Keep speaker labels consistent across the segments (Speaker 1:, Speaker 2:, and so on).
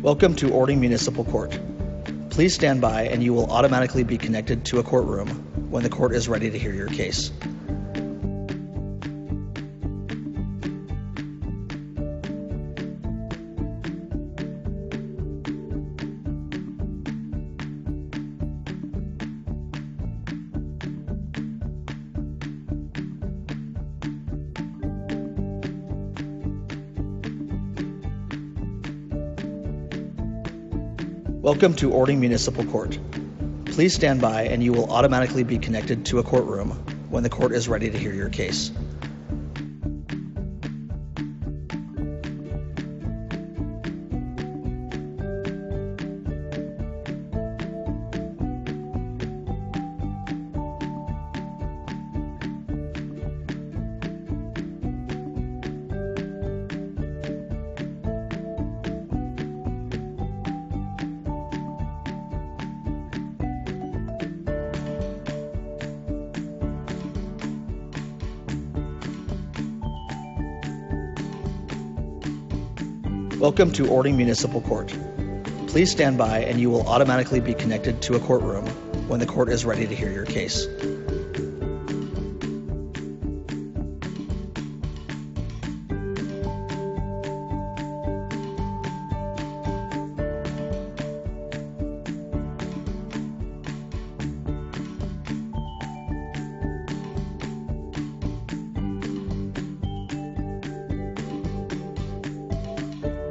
Speaker 1: Welcome to Orting Municipal Court. Please stand by and you will automatically be connected to a courtroom when the court is ready to hear your case. Welcome to Orting Municipal Court. Please stand by and you will automatically be connected to a courtroom when the court is ready to hear your case. Welcome to Orting Municipal Court. Please stand by and you will automatically be connected to a courtroom when the court is ready to hear your case.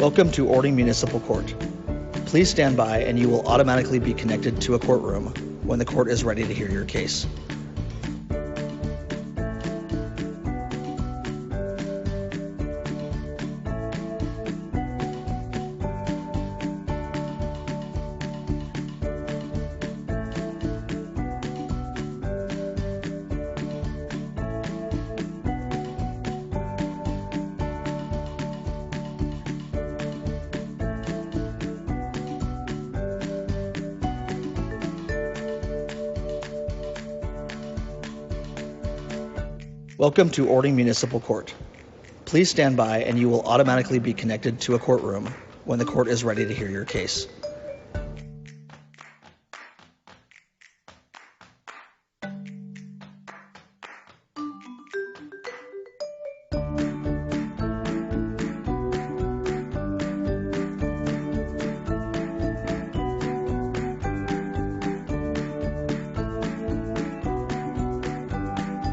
Speaker 1: Welcome to Orting Municipal Court. Please stand by and you will automatically be connected to a courtroom when the court is ready to hear your case. Welcome to Orting Municipal Court. Please stand by and you will automatically be connected to a courtroom when the court is ready to hear your case.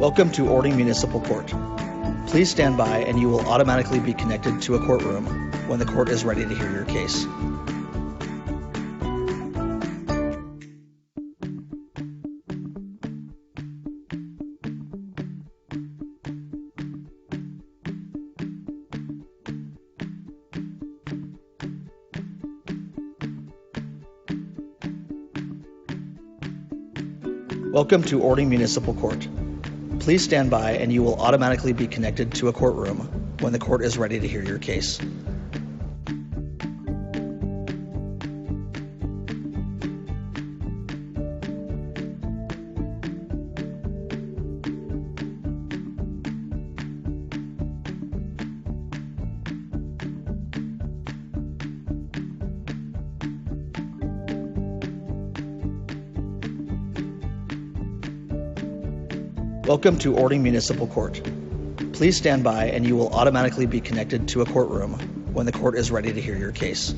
Speaker 1: Welcome to Orting Municipal Court. Please stand by and you will automatically be connected to a courtroom when the court is ready to hear your case. Welcome to Orting Municipal Court. Please stand by and you will automatically be connected to a courtroom when the court is ready to hear your case. Welcome to Orting Municipal Court. Please stand by and you will automatically be connected to a courtroom when the court is ready to hear your case.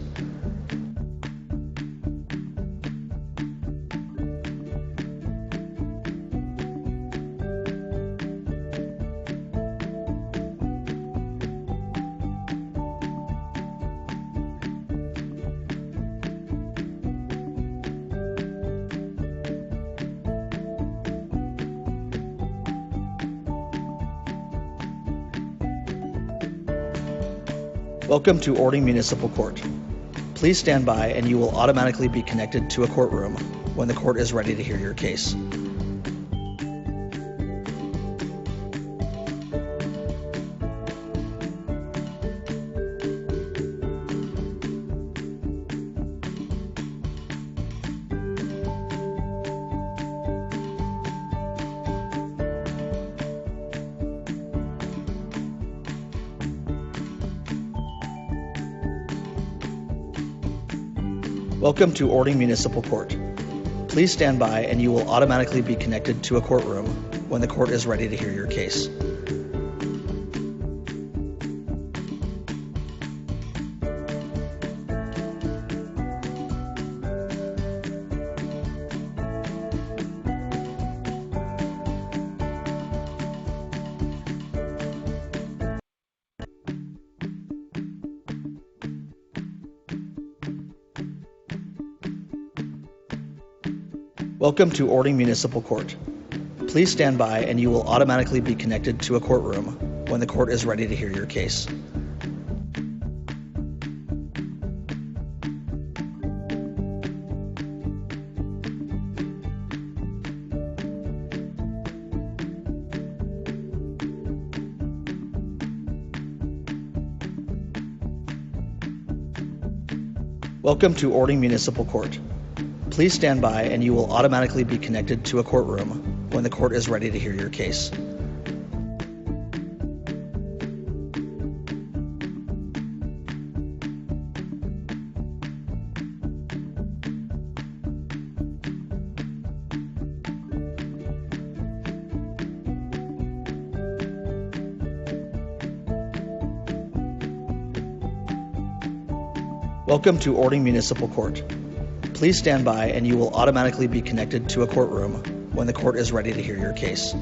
Speaker 1: Welcome to Orting Municipal Court. Please stand by and you will automatically be connected to a courtroom when the court is ready to hear your case. Welcome to Orting Municipal Court. Please stand by and you will automatically be connected to a courtroom when the court is ready to hear your case. Welcome to Orting Municipal Court. Please stand by and you will automatically be connected to a courtroom when the court is ready to hear your case. Welcome to Orting Municipal Court. Please stand by and you will automatically be connected to a courtroom when the court is ready to hear your case. Welcome to Orting Municipal Court. Please stand by and you will automatically be connected to a courtroom when the court is ready to hear your case.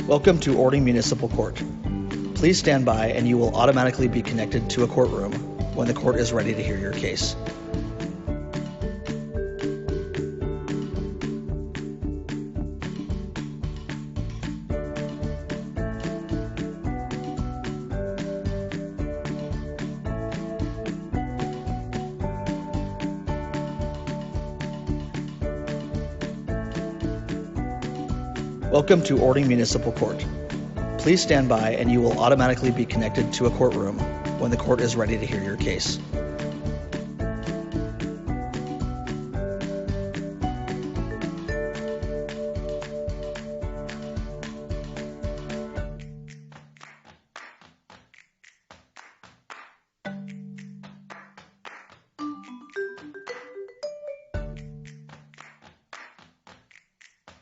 Speaker 1: Welcome to Orting Municipal Court. Please stand by and you will automatically be connected to a courtroom when the court is ready to hear your case. Welcome to Orting Municipal Court. Please stand by and you will automatically be connected to a courtroom when the court is ready to hear your case.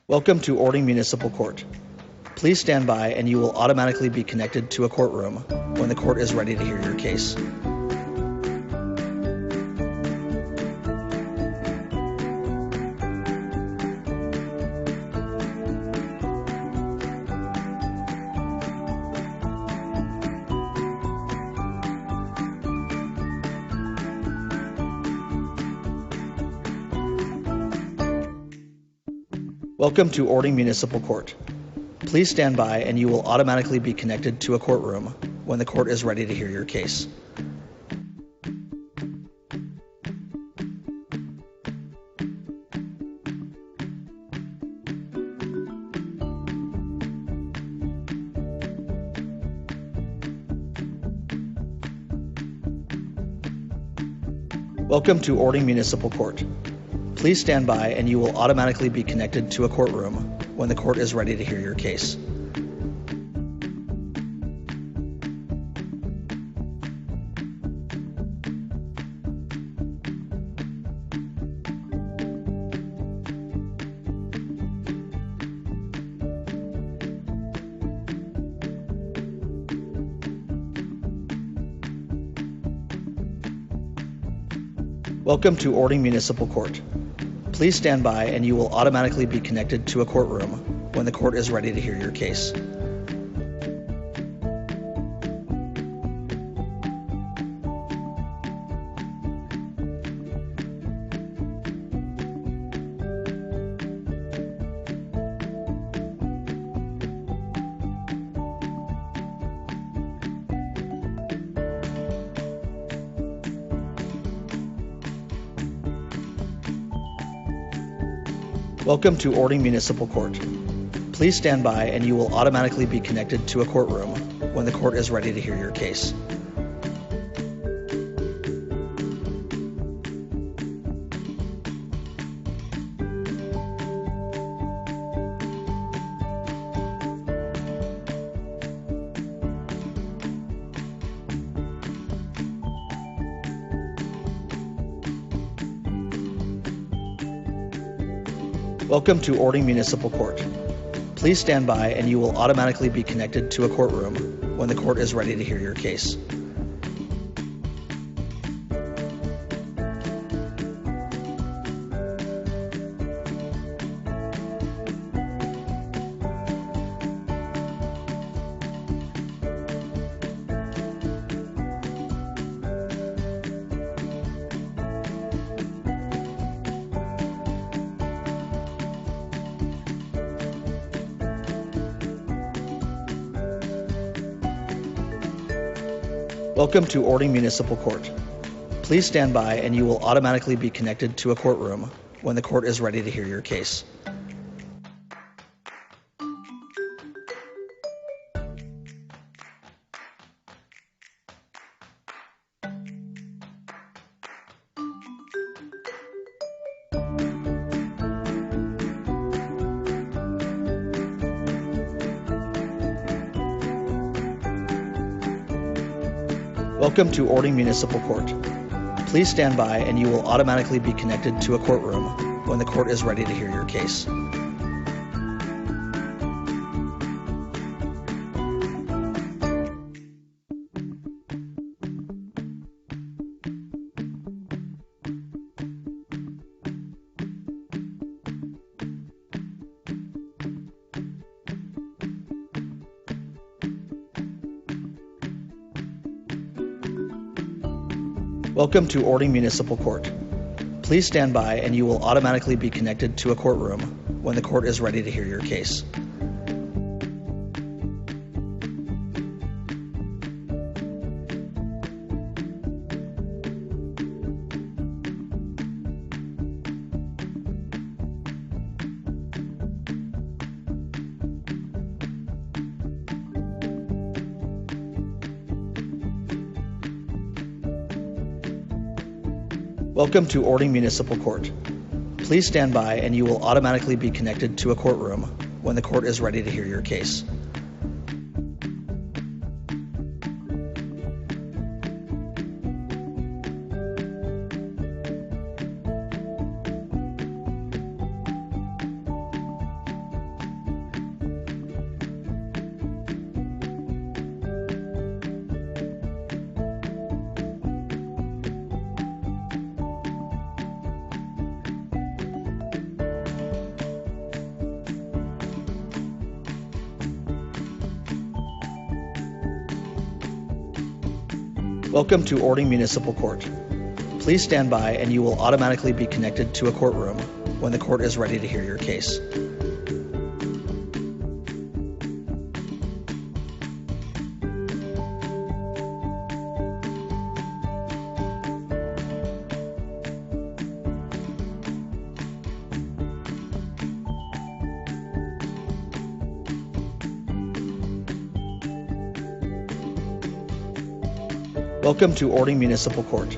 Speaker 1: Welcome to Orting Municipal Court. Please stand by and you will automatically be connected to a courtroom when the court is ready to hear your case. Welcome to Orting Municipal Court. Please stand by and you will automatically be connected to a courtroom when the court is ready to hear your case. Welcome to Orting Municipal Court. Please stand by and you will automatically be connected to a courtroom when the court is ready to hear your case. Welcome to Orting Municipal Court. Please stand by and you will automatically be connected to a courtroom when the court is ready to hear your case. Welcome to Orting Municipal Court. Please stand by and you will automatically be connected to a courtroom when the court is ready to hear your case. Welcome to Orting Municipal Court. Please stand by and you will automatically be connected to a courtroom when the court is ready to hear your case. Welcome to Orting Municipal Court. Please stand by and you will automatically be connected to a courtroom when the court is ready to hear your case. Welcome to Orting Municipal Court. Please stand by and you will automatically be connected to a courtroom when the court is ready to hear your case. Welcome to Orting Municipal Court. Please stand by and you will automatically be connected to a courtroom when the court is ready to hear your case. Welcome to Orting Municipal Court. Please stand by and you will automatically be connected to a courtroom when the court is ready to hear your case. Welcome to Orting Municipal Court. Please stand by and you will automatically be connected to a courtroom when the court is ready to hear your case. Welcome to Orting Municipal Court.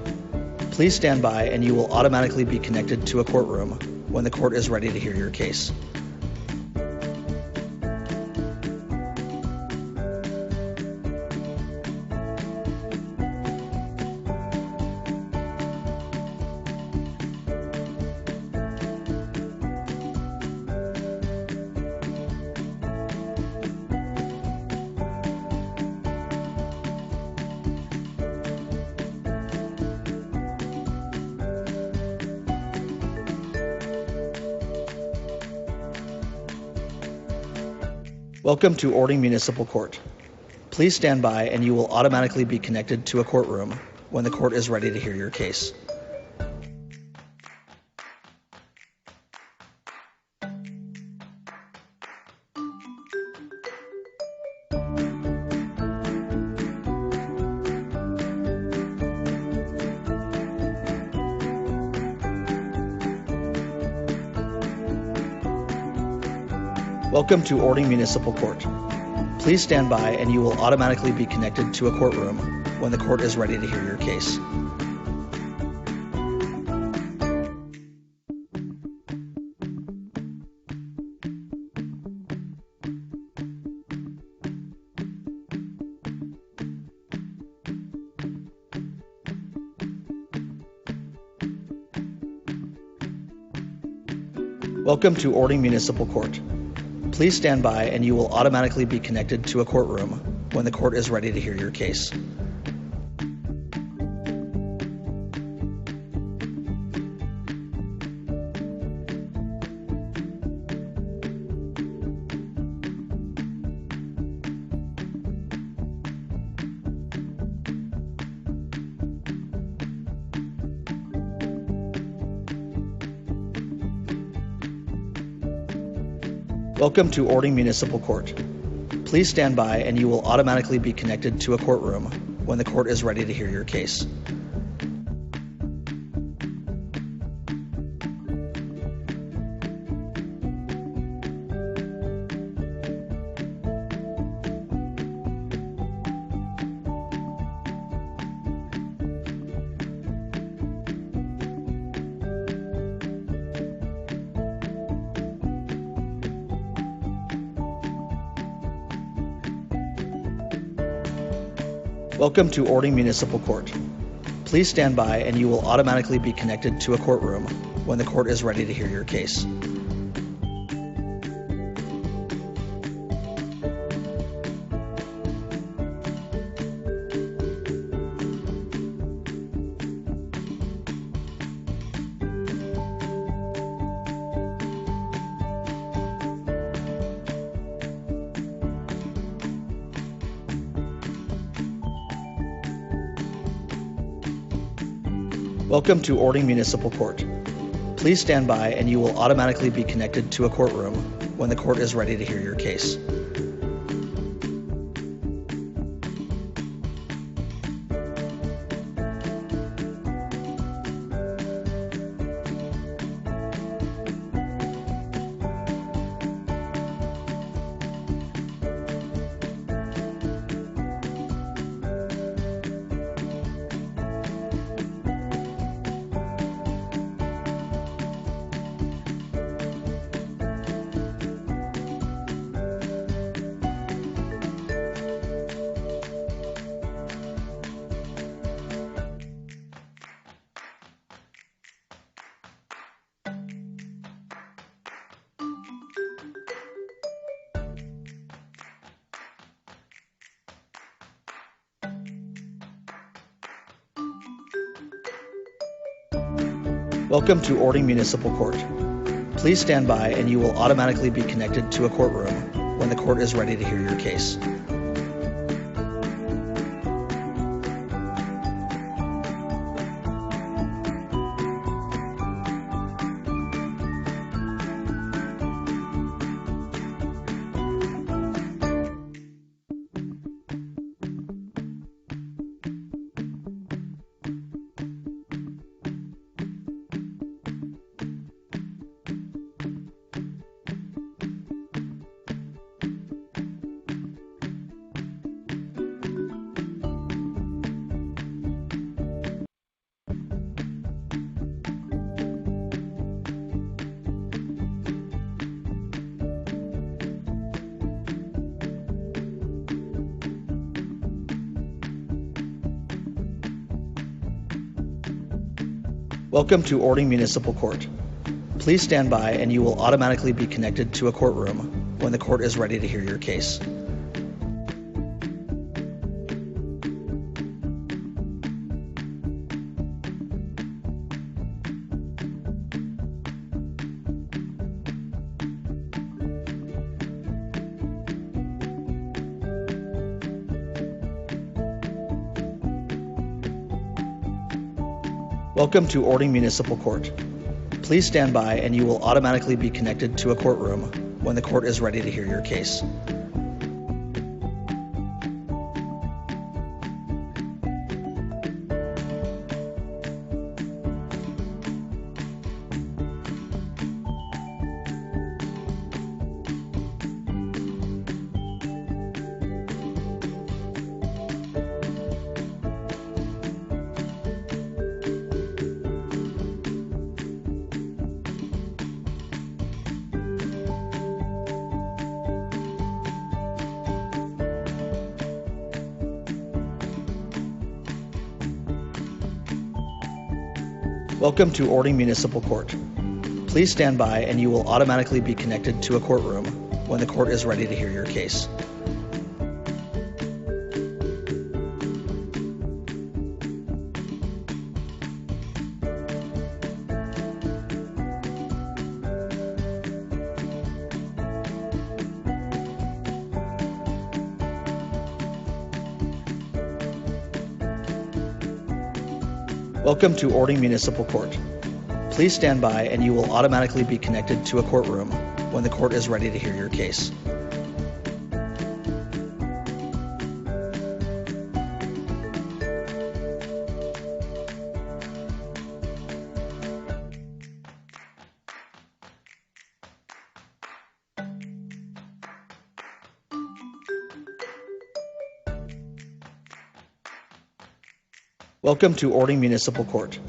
Speaker 1: Please stand by and you will automatically be connected to a courtroom when the court is ready to hear your case. Welcome to Orting Municipal Court. Please stand by and you will automatically be connected to a courtroom when the court is ready to hear your case. Welcome to Orting Municipal Court. Please stand by and you will automatically be connected to a courtroom when the court is ready to hear your case. Welcome to Orting Municipal Court. Please stand by and you will automatically be connected to a courtroom when the court is ready to hear your case. Welcome to Orting Municipal Court. Please stand by and you will automatically be connected to a courtroom when the court is ready to hear your case. Welcome to Orting Municipal Court. Please stand by and you will automatically be connected to a courtroom when the court is ready to hear your case. Welcome to Orting Municipal Court. Please stand by and you will automatically be connected to a courtroom when the court is ready to hear your case. Welcome to Orting Municipal Court. Please stand by and you will automatically be connected to a courtroom when the court is ready to hear your case. Welcome to Orting Municipal Court. Please stand by and you will automatically be connected to a courtroom when the court is ready to hear your case. Welcome to Orting Municipal Court. Please stand by and you will automatically be connected to a courtroom when the court is ready to hear your case. Welcome to Orting Municipal Court. Please stand by and you will automatically be connected to a courtroom when the court is ready to hear your case. Welcome to Orting Municipal Court. Please stand by and you will automatically be connected to a courtroom when the court is ready to hear your case. Welcome to Orting Municipal Court.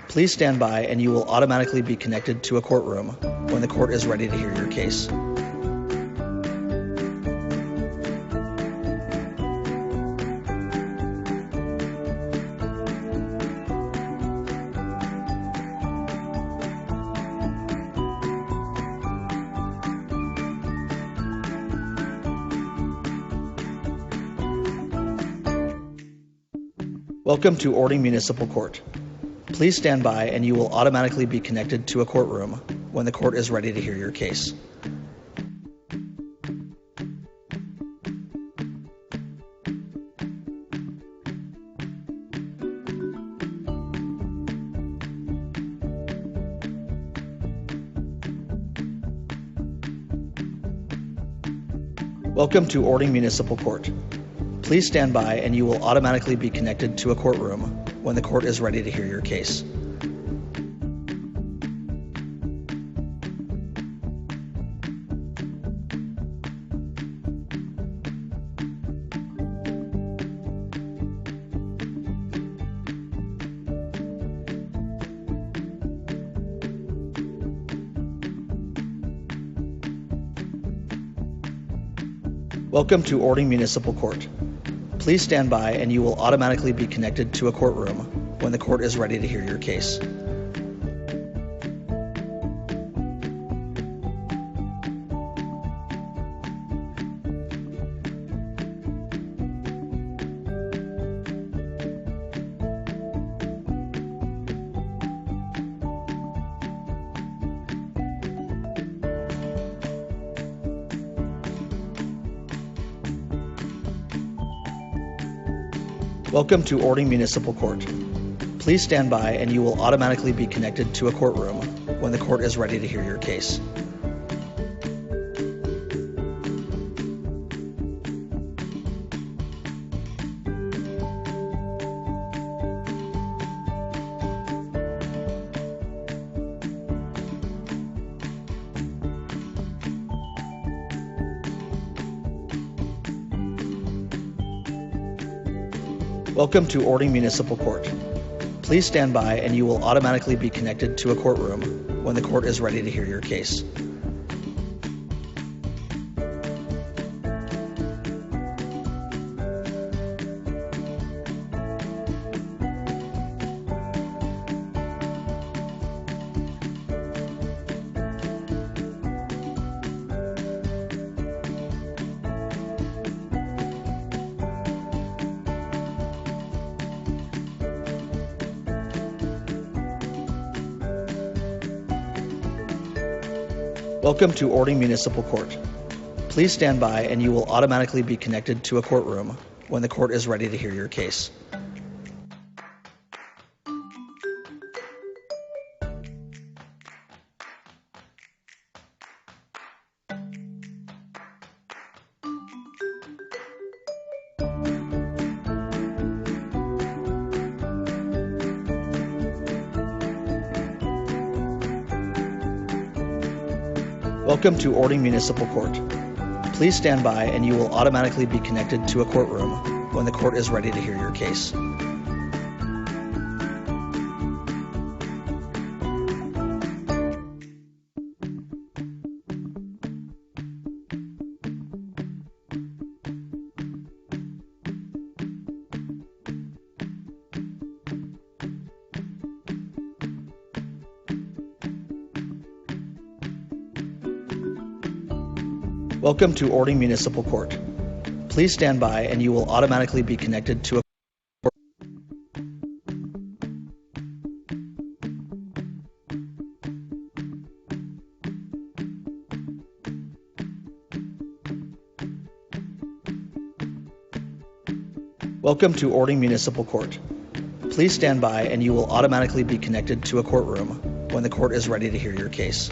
Speaker 1: Please stand by and you will automatically be connected to a courtroom when the court is ready to hear your case. Welcome to Orting Municipal Court. Please stand by and you will automatically be connected to a courtroom when the court is ready to hear your case. Welcome to Orting Municipal Court. Please stand by and you will automatically be connected to a courtroom when the court is ready to hear your case. Welcome to Orting Municipal Court. Please stand by and you will automatically be connected to a courtroom when the court is ready to hear your case. Welcome to Orting Municipal Court. Please stand by and you will automatically be connected to a courtroom when the court is ready to hear your case. Welcome to Orting Municipal Court. Please stand by and you will automatically be connected to a courtroom when the court is ready to hear your case. Welcome to Orting Municipal Court. Please stand by and you will automatically be connected to a courtroom when the court is ready to hear your case. Welcome to Orting Municipal Court. Please stand by and you will automatically be connected to a courtroom when the court is ready to hear your case. Welcome to Orting Municipal Court. Please stand by and you will automatically be connected to a Welcome to Orting Municipal Court. Please stand by and you will automatically be connected to a courtroom when the court is ready to hear your case.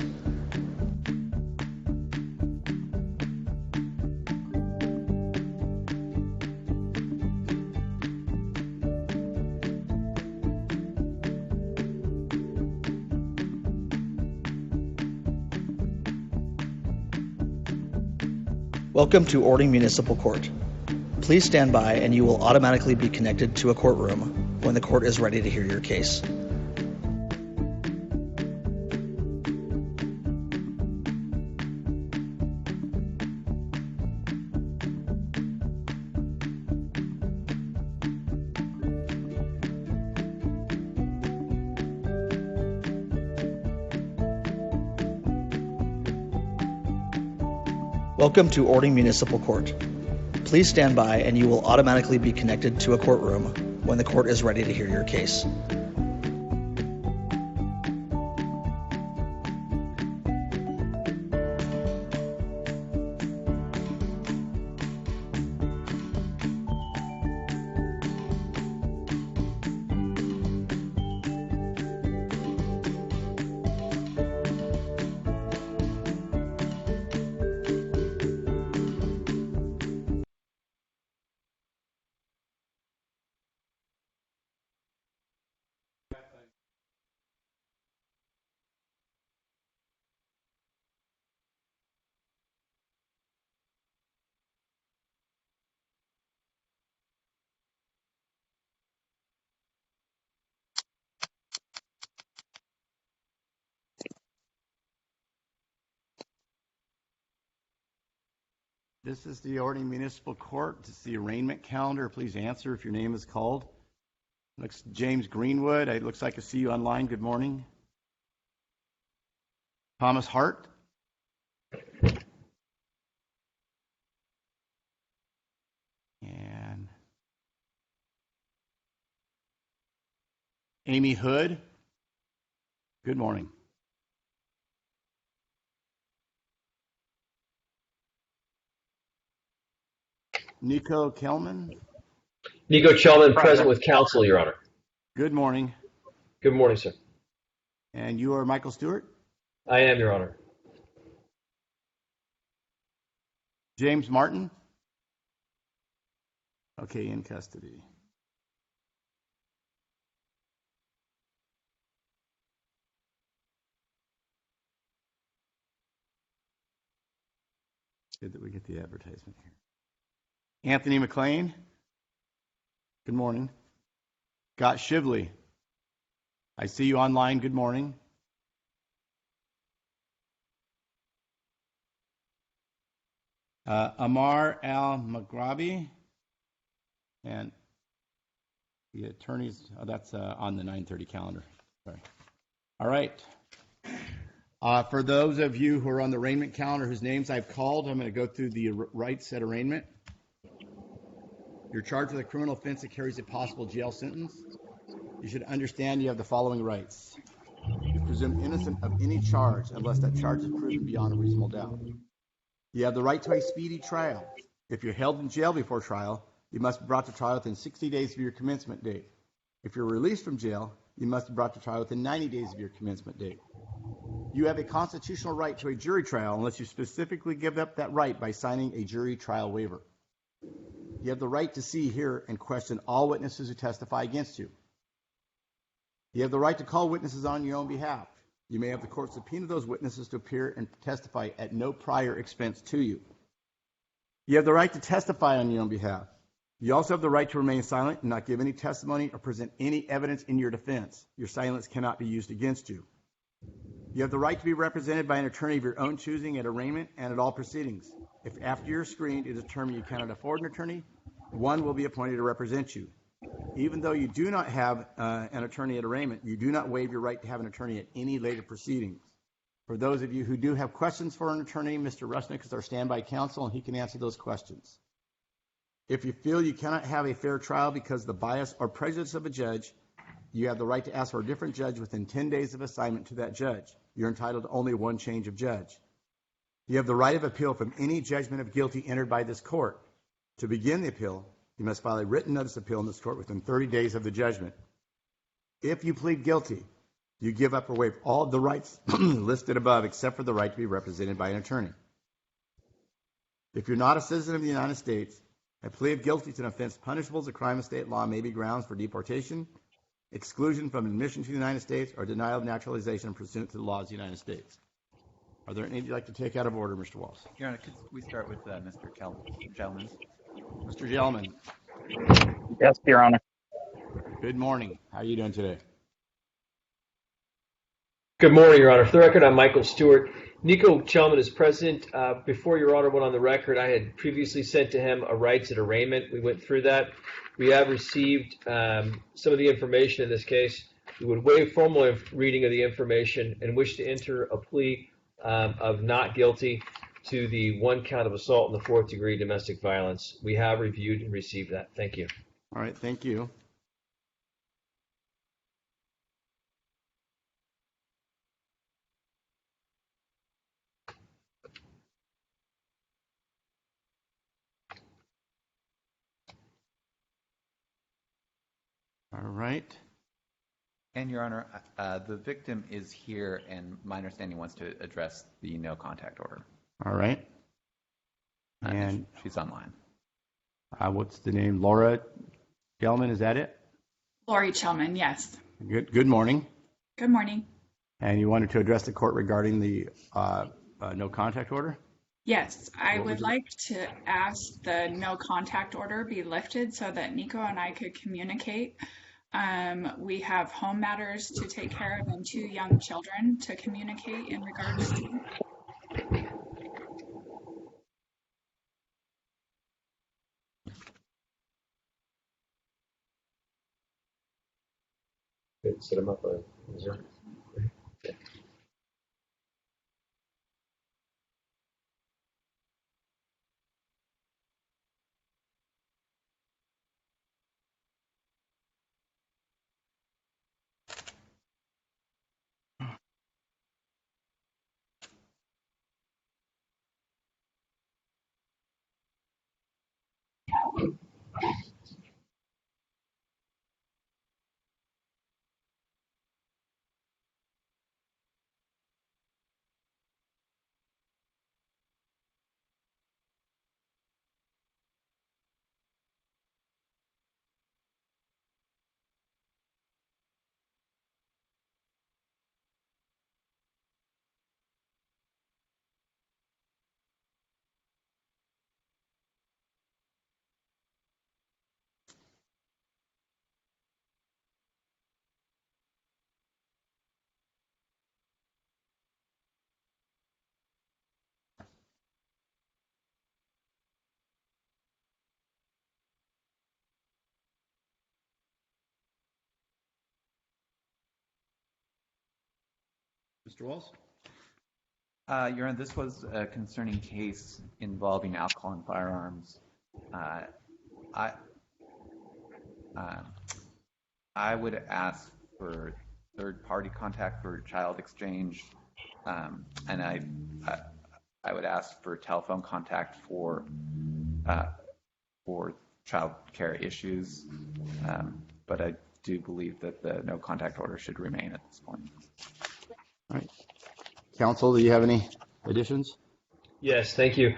Speaker 1: Welcome to Orting Municipal Court. Please stand by and you will automatically be connected to a courtroom when the court is ready to hear your case. Welcome to Orting Municipal Court. Please stand by and you will automatically be connected to a courtroom when the court is ready to hear your case.
Speaker 2: This is the Orting Municipal Court. This is the arraignment calendar. Please answer if your name is called. Looks James Greenwood. It looks like I see you online. Good morning. Thomas Hart. And Amy Hood. Good morning. Nico Kelman.
Speaker 3: Nico Chelman, present with counsel, Your Honor.
Speaker 2: Good morning.
Speaker 3: Good morning, sir.
Speaker 2: And you are Michael Stewart?
Speaker 3: I am, Your Honor.
Speaker 2: James Martin? Okay, in custody. Good that we get the advertisement here. Anthony McLean. Good morning. Scott Shively. I see you online. Good morning. Amar Al-Maghrabi. And the attorneys, that's on the 9:30 calendar. Sorry. All right. For those of you who are on the arraignment calendar whose names I've called, I'm going to go through the rights at arraignment. You're charged with a criminal offense that carries a possible jail sentence. You should understand you have the following rights. You're presumed innocent of any charge unless that charge is proven beyond a reasonable doubt. You have the right to a speedy trial. If you're held in jail before trial, you must be brought to trial within 60 days of your commencement date. If you're released from jail, you must be brought to trial within 90 days of your commencement date. You have a constitutional right to a jury trial unless you specifically give up that right by signing a jury trial waiver. You have the right to see, hear, and question all witnesses who testify against you. You have the right to call witnesses on your own behalf. You may have the court subpoena those witnesses to appear and testify at no prior expense to you. You have the right to testify on your own behalf. You also have the right to remain silent and not give any testimony or present any evidence in your defense. Your silence cannot be used against you. You have the right to be represented by an attorney of your own choosing at arraignment and at all proceedings. If after you're screened it is determined you cannot afford an attorney, one will be appointed to represent you. Even though you do not have an attorney at arraignment, you do not waive your right to have an attorney at any later proceedings. For those of you who do have questions for an attorney, Mr. Rusnick is our standby counsel, and he can answer those questions. If you feel you cannot have a fair trial because of the bias or prejudice of a judge, you have the right to ask for a different judge within 10 days of assignment to that judge. You're entitled to only one change of judge. You have the right of appeal from any judgment of guilty entered by this court. To begin the appeal, you must file a written notice of appeal in this court within 30 days of the judgment. If you plead guilty, you give up or waive all of the rights listed above except for the right to be represented by an attorney. If you're not a citizen of the United States, a plea of guilty to an offense punishable as a crime of state law may be grounds for deportation, exclusion from admission to the United States, or denial of naturalization pursuant to the laws of the United States. Are there any you'd like to take out of order, Mr. Walsh?
Speaker 4: Your Honor, could we start with Mr. Gelman?
Speaker 2: Mr. Gelman.
Speaker 5: Yes, Your Honor.
Speaker 2: Good morning. How are you doing today?
Speaker 3: Good morning, Your Honor. For the record, I'm Michael Stewart. Nico Chelman is present. Before Your Honor went on the record, I had previously sent to him a rights at arraignment. We went through that. We have received some of the information in this case. We would waive formal reading of the information and wish to enter a plea of not guilty to the one count of assault in the 4th degree domestic violence. We have reviewed and received that. Thank you.
Speaker 2: All right, thank you. All right.
Speaker 4: And Your Honor, the victim is here, and my understanding wants to address the no contact order.
Speaker 2: All right.
Speaker 4: And she's online.
Speaker 2: What's the name? Laura Gelman, is that it?
Speaker 6: Lori Chelman, yes.
Speaker 2: Good morning.
Speaker 6: Good morning.
Speaker 2: And you wanted to address the court regarding the no contact order?
Speaker 6: Yes, I would like to ask the no contact order be lifted so that Nico and I could communicate. We have home matters to take care of and 2 young children to communicate in regards to.
Speaker 3: Set him up.
Speaker 2: Mr. Walsh?
Speaker 4: Your Honor, this was a concerning case involving alcohol and firearms. I would ask for third-party contact for child exchange, and I would ask for telephone contact for child care issues, but I do believe that the no contact order should remain at this point.
Speaker 2: All right. Counsel, do you have any additions?
Speaker 3: Yes, thank you.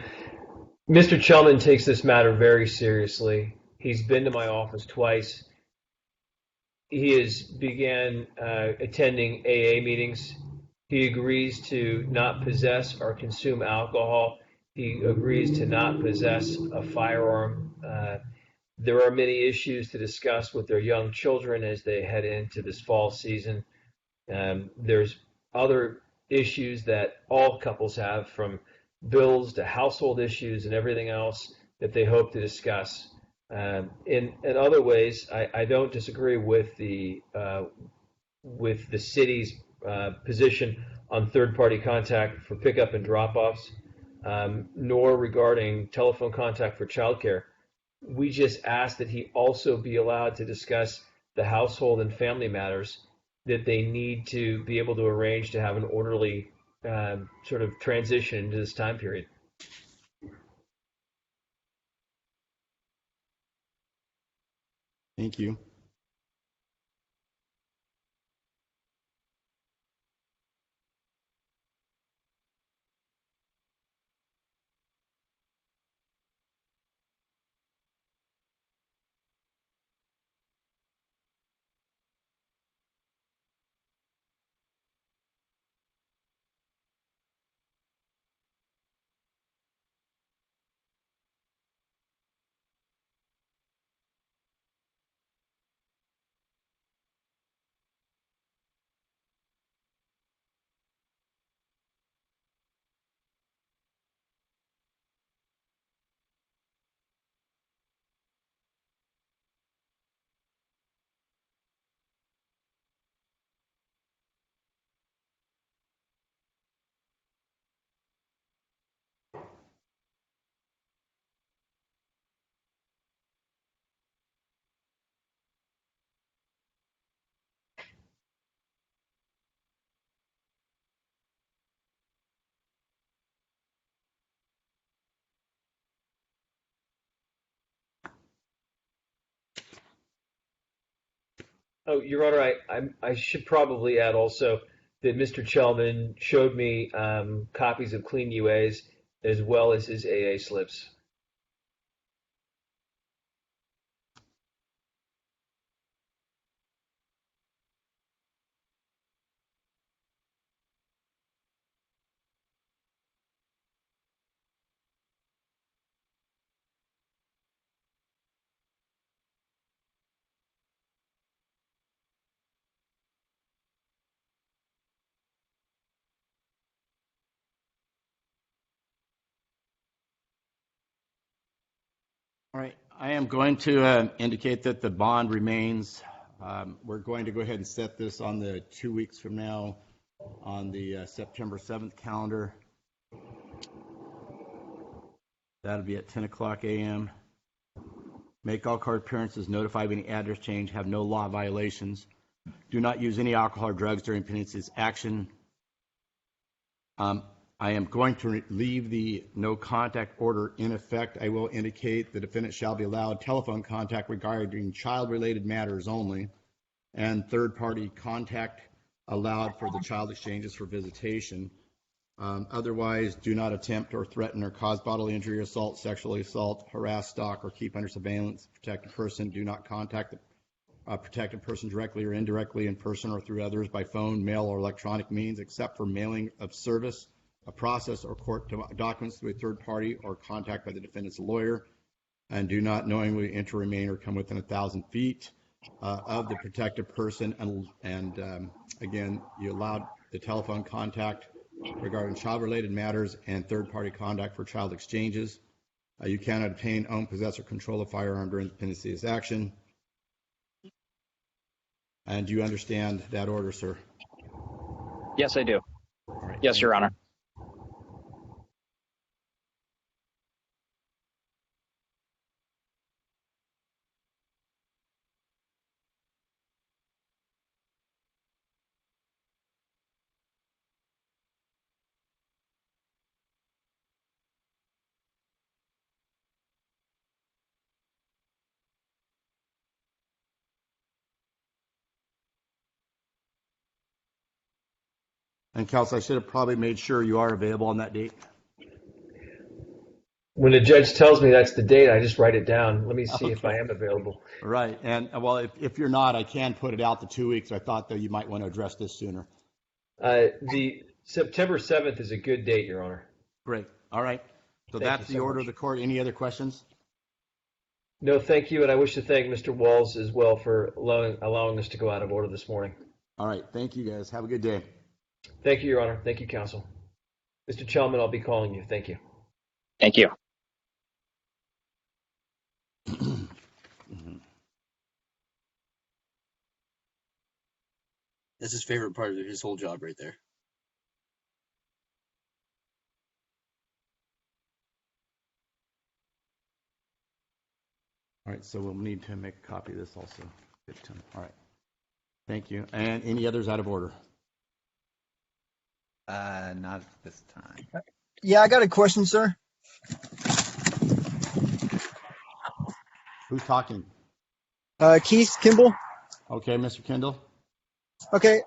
Speaker 3: Mr. Chelman takes this matter very seriously. He's been to my office twice. He has began attending AA meetings. He agrees to not possess or consume alcohol. He agrees to not possess a firearm. There are many issues to discuss with their young children as they head into this fall season. There's other issues that all couples have, from bills to household issues and everything else that they hope to discuss. In other ways, I don't disagree with the city's position on third-party contact for pickup and drop-offs, nor regarding telephone contact for childcare. We just ask that he also be allowed to discuss the household and family matters that they need to be able to arrange to have an orderly sort of transition into this time period.
Speaker 2: Thank you.
Speaker 3: Oh, Your Honor, I should probably add also that Mr. Chelman showed me copies of clean UAs as well as his AA slips.
Speaker 2: All right, I am going to indicate that the bond remains. We're going to go ahead and set this on the 2 weeks from now on the September 7th calendar. That'll be at 10 o'clock a.m. Make all court appearances, notify of any address change, have no law violations. Do not use any alcohol or drugs during pendency's action. I am going to leave the no contact order in effect. I will indicate the defendant shall be allowed telephone contact regarding child-related matters only, and third-party contact allowed for the child exchanges for visitation. Otherwise, do not attempt or threaten or cause bodily injury, assault, sexually assault, harass, stalk, or keep under surveillance a protected person. Do not contact the protected person directly or indirectly in person or through others by phone, mail, or electronic means, except for mailing of service, a process, or court documents to a third party or contact by the defendant's lawyer. And do not knowingly enter, remain, or come within 1,000 feet of the protected person. And again, you allowed the telephone contact regarding child-related matters and third-party contact for child exchanges. You cannot obtain, own, possess, or control a firearm during the pendency of this action. And do you understand that order, sir?
Speaker 5: Yes, I do.
Speaker 2: All right.
Speaker 5: Yes, Your Honor.
Speaker 2: And counsel, I should have probably made sure you are available on that date.
Speaker 3: When a judge tells me that's the date, I just write it down. Let me see if I am available.
Speaker 2: Right. And well, if you're not, I can put it out to 2 weeks. I thought, though, you might want to address this sooner.
Speaker 3: The September 7th is a good date, Your Honor.
Speaker 2: Great. All right. So that's the order of the court. Any other questions?
Speaker 3: No, thank you. And I wish to thank Mr. Walls as well for allowing us to go out of order this morning.
Speaker 2: All right. Thank you, guys. Have a good day.
Speaker 3: Thank you, Your Honor. Thank you, counsel. Mr. Chelman, I'll be calling you. Thank you.
Speaker 5: Thank you.
Speaker 7: That's his favorite part of his whole job right there.
Speaker 2: All right, so we'll need to make a copy of this also. Good, Tim. All right. Thank you. And any others out of order?
Speaker 4: Not at this time.
Speaker 7: Yeah, I got a question, sir.
Speaker 2: Who's talking?
Speaker 7: Keith Kimball.
Speaker 2: Okay, Mr. Kendall.
Speaker 7: Okay.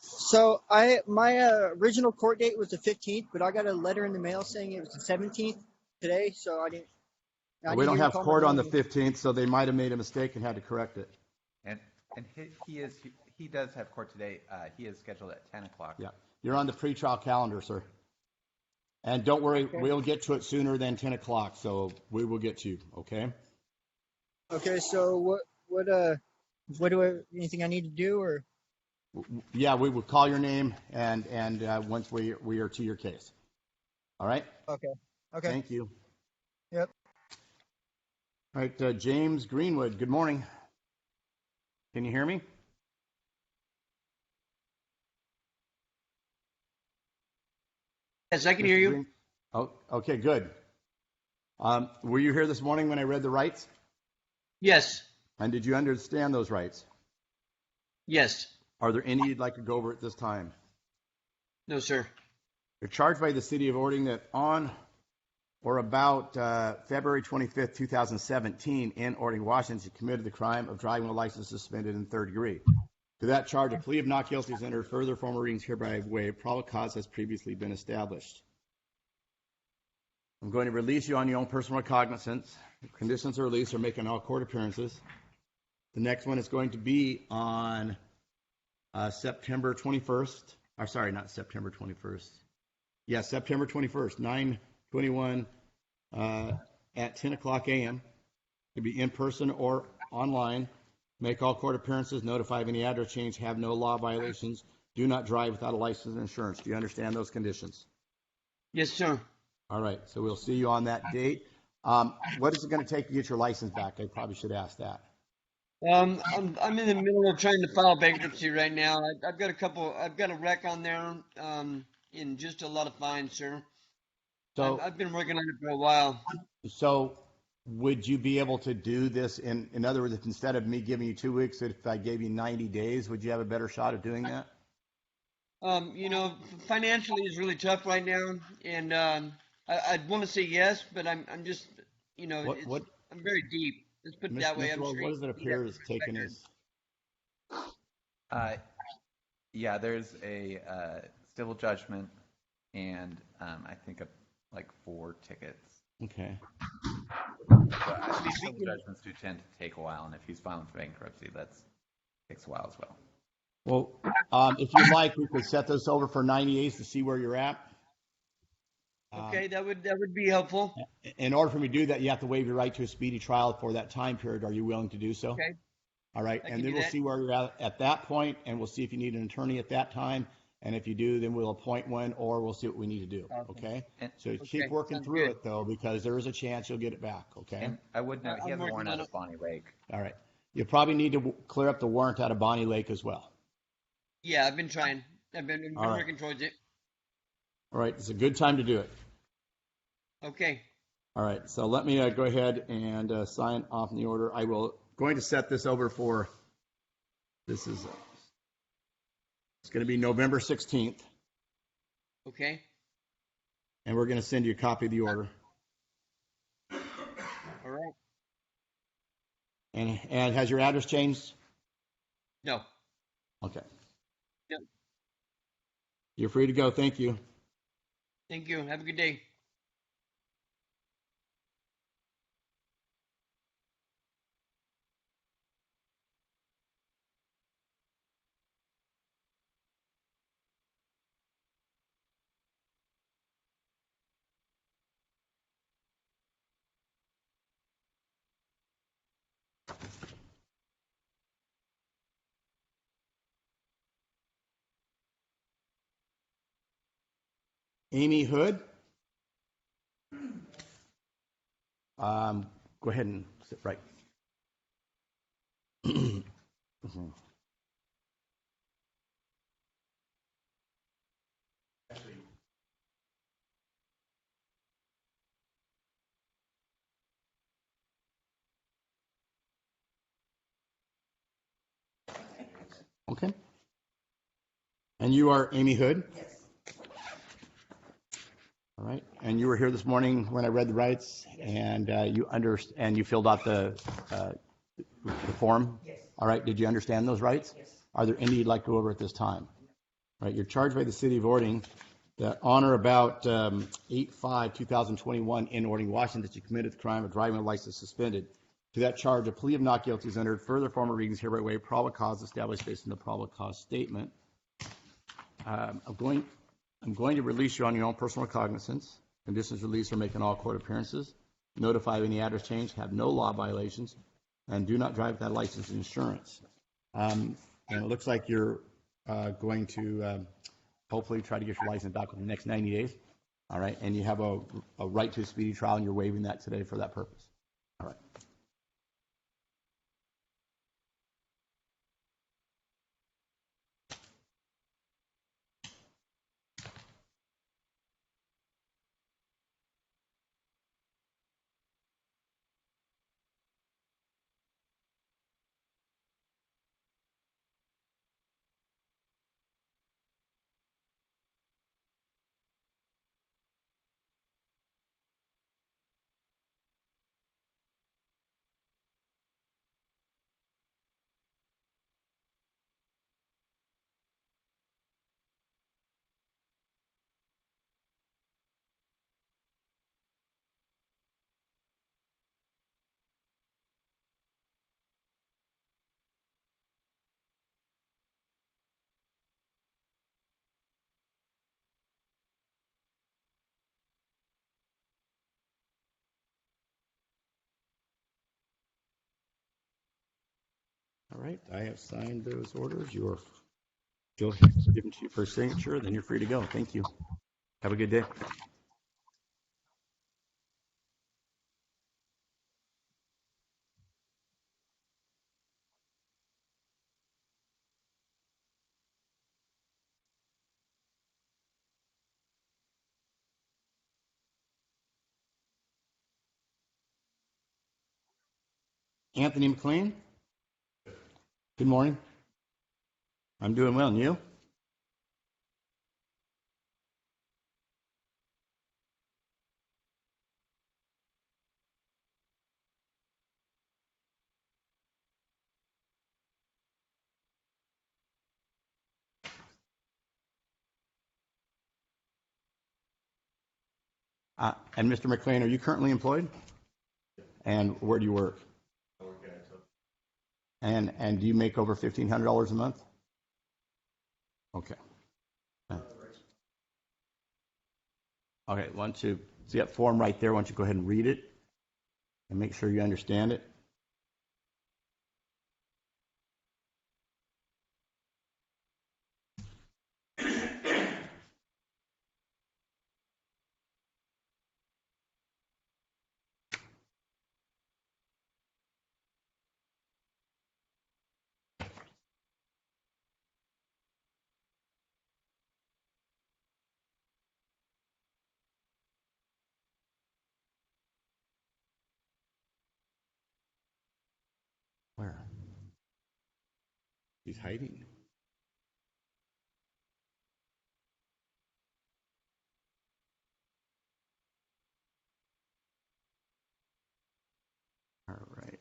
Speaker 7: So my original court date was the 15th, but I got a letter in the mail saying it was the 17th today, so I didn't.
Speaker 2: We don't have court on the 15th, so they might have made a mistake and had to correct it.
Speaker 4: And he does have court today. He is scheduled at 10 o'clock.
Speaker 2: Yeah, you're on the pretrial calendar, sir. And don't worry,
Speaker 7: Okay.
Speaker 2: we'll get to it sooner than 10 o'clock, so we will get to you, okay?
Speaker 7: Okay. So anything I need to do or?
Speaker 2: Yeah, we will call your name and once we are to your case. All right?
Speaker 7: Okay. Okay.
Speaker 2: Thank you.
Speaker 7: Yep.
Speaker 2: All right, James Greenwood, good morning. Can you hear me?
Speaker 8: Yes, I can hear you.
Speaker 2: Oh, okay, good. Were you here this morning when I read the rights?
Speaker 8: Yes.
Speaker 2: And did you understand those rights?
Speaker 8: Yes.
Speaker 2: Are there any you'd like to go over at this time?
Speaker 8: No, sir.
Speaker 2: You're charged by the city of Orting that on or about February 25th, 2017, in Orting, Washington, you committed the crime of driving with license suspended in third degree. To that charge, a plea of not guilty is entered. Further formal readings hereby waived. Probable cause has previously been established. I'm going to release you on your own personal recognizance. Conditions of release are making all court appearances. The next one is going to be on September 21st. Or sorry, not September 21st. Yeah, September 21st, 9/21 at 10 o'clock a.m. It could be in person or online. Make all court appearances. Notify of any address change. Have no law violations. Do not drive without a license and insurance. Do you understand those conditions?
Speaker 8: Yes, sir.
Speaker 2: All right, so we'll see you on that date. What is it going to take to get your license back? I probably should ask that.
Speaker 8: I'm in the middle of trying to file bankruptcy right now. I've got a wreck on there, and just a lot of fines, sir.
Speaker 2: So,
Speaker 8: I've been working on it for a while.
Speaker 2: so would you be able to do this in other words, if instead of me giving you 2 weeks, if I gave you 90 days, would you have a better shot of doing that?
Speaker 8: Financially is really tough right now, and I'd want to say yes, but I'm just, I'm very deep. Let's put it that way.
Speaker 2: Mr.
Speaker 8: I'm
Speaker 2: Ward,
Speaker 8: sure
Speaker 2: what does it appear is taking us?
Speaker 4: Yeah, there's a civil judgment and I think like 4 tickets.
Speaker 2: Okay.
Speaker 4: So these civil judgments do tend to take a while, and if he's filing for bankruptcy, that takes a while as well.
Speaker 2: Well, if you'd like, we could set this over for 90 days to see where you're at.
Speaker 8: Okay, that would be helpful.
Speaker 2: In order for me to do that, you have to waive your right to a speedy trial for that time period. Are you willing to do so?
Speaker 8: Okay.
Speaker 2: All right,
Speaker 8: I
Speaker 2: and
Speaker 8: can
Speaker 2: then
Speaker 8: do
Speaker 2: we'll
Speaker 8: that.
Speaker 2: see where you're at that point, and we'll see if you need an attorney at that time. And if you do, then we'll appoint one, or we'll see what we need to do. Okay? So keep working
Speaker 8: sounds
Speaker 2: through
Speaker 8: good.
Speaker 2: it, though, because there is a chance you'll get it back. Okay?
Speaker 4: And I would note he has
Speaker 8: I'm
Speaker 4: a
Speaker 8: working
Speaker 4: warrant
Speaker 8: on
Speaker 4: out
Speaker 8: it.
Speaker 4: of Bonnie Lake.
Speaker 2: All right. You probably need to clear up the warrant out of Bonnie Lake as well.
Speaker 8: Yeah, I've been trying. I've been
Speaker 2: All right.
Speaker 8: working towards it.
Speaker 2: All right. It's a good time to do it.
Speaker 8: Okay.
Speaker 2: All right. So let me go ahead and sign off in the order. I will going to set this over for. It's going to be November 16th,
Speaker 8: Okay.
Speaker 2: and we're going to send you a copy of the order.
Speaker 8: All right.
Speaker 2: And has your address changed?
Speaker 8: No.
Speaker 2: Okay.
Speaker 8: Yep.
Speaker 2: You're free to go. Thank you.
Speaker 8: Thank you. Have a good day.
Speaker 2: Amy Hood. Go ahead and sit right. Okay. And you are Amy Hood? Yes. All right. And you were here this morning when I read the rights, and you filled out the form? Yes. All right. Did you understand those rights? Yes. Are there any you'd like to go over at this time? All right. You're charged by the City of Orting that on or about 8/5/2021 in Orting, Washington, that you committed the crime of driving a license suspended. To that charge, a plea of not guilty is entered. Further formal readings hereby waive probable cause established based on the probable cause statement. I'm going to release you on your own personal recognizance. Conditions release are making all court appearances. Notify of any address change. Have no law violations, and do not drive without license and insurance. And it looks like you're going to hopefully try to get your license back in the next 90 days. All right, and you have a right to a speedy trial, and you're waiving that today for that purpose. All right. All right, I have signed those orders. You're given to you for signature, then you're free to go. Thank you. Have a good day. Anthony McLean. Good morning. I'm doing well, and you? And Mr. McLean, are you currently employed? And where do you work? I work at and do you make over $1,500 a month? Okay. Okay, why don't you see that form right there? Why don't you go ahead and read it and make sure you understand it? Where? He's hiding. All right.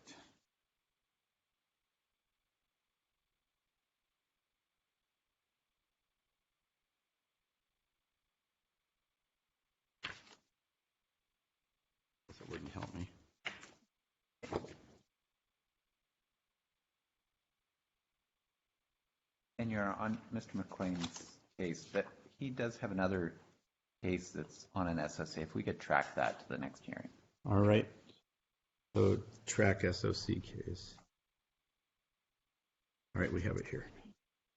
Speaker 2: That wouldn't help me.
Speaker 4: And you're on Mr. McLean's case, but he does have another case that's on an SOC. If we could track that to the next hearing.
Speaker 2: All right. So track SOC case. All right, we have it here.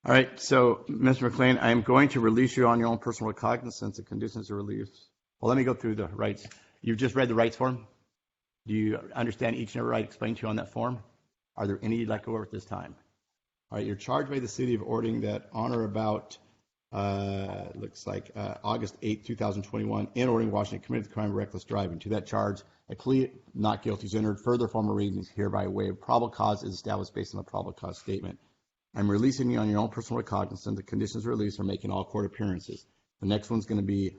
Speaker 2: All right, so Mr. McLean, I'm going to release you on your own personal recognizance. The conditions of release. Well, let me go through the rights. You've just read the rights form. Do you understand each and every right explained to you on that form? Are there any you'd like to go over at this time? All right, you're charged by the City of Orting that on or about, looks like August 8, 2021, in Orting, Washington, committed the crime of reckless driving. To that charge, a plea not guilty is entered. Further formal reasons hereby waive. Probable cause is established based on the probable cause statement. I'm releasing you on your own personal recognizance. The conditions of release are making all court appearances. The next one's going to be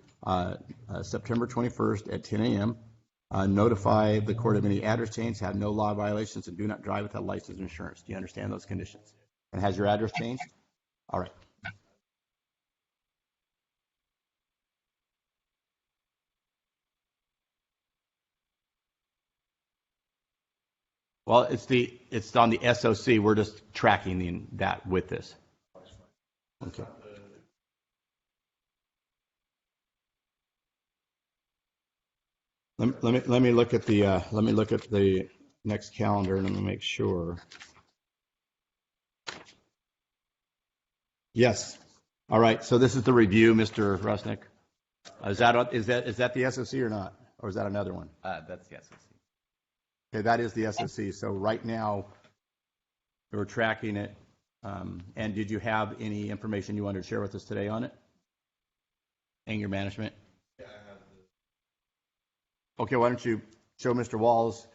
Speaker 2: September 21st at 10 a.m. Notify the court of any address change, have no law violations, and do not drive without license or insurance. Do you understand those conditions? And has your address changed? All right. Well, it's on the SOC. We're just tracking that with this. Okay. Let me look at the next calendar and let me make sure. Yes. All right. So this is the review, Mr. Rusnick. Is that the SOC or not, or is that another one?
Speaker 4: That's the SOC.
Speaker 2: Okay, that is the SOC. So right now we're tracking it. And did you have any information you wanted to share with us today on it? Anger management. Yeah, I have. Okay, why don't you show Mr. Walls?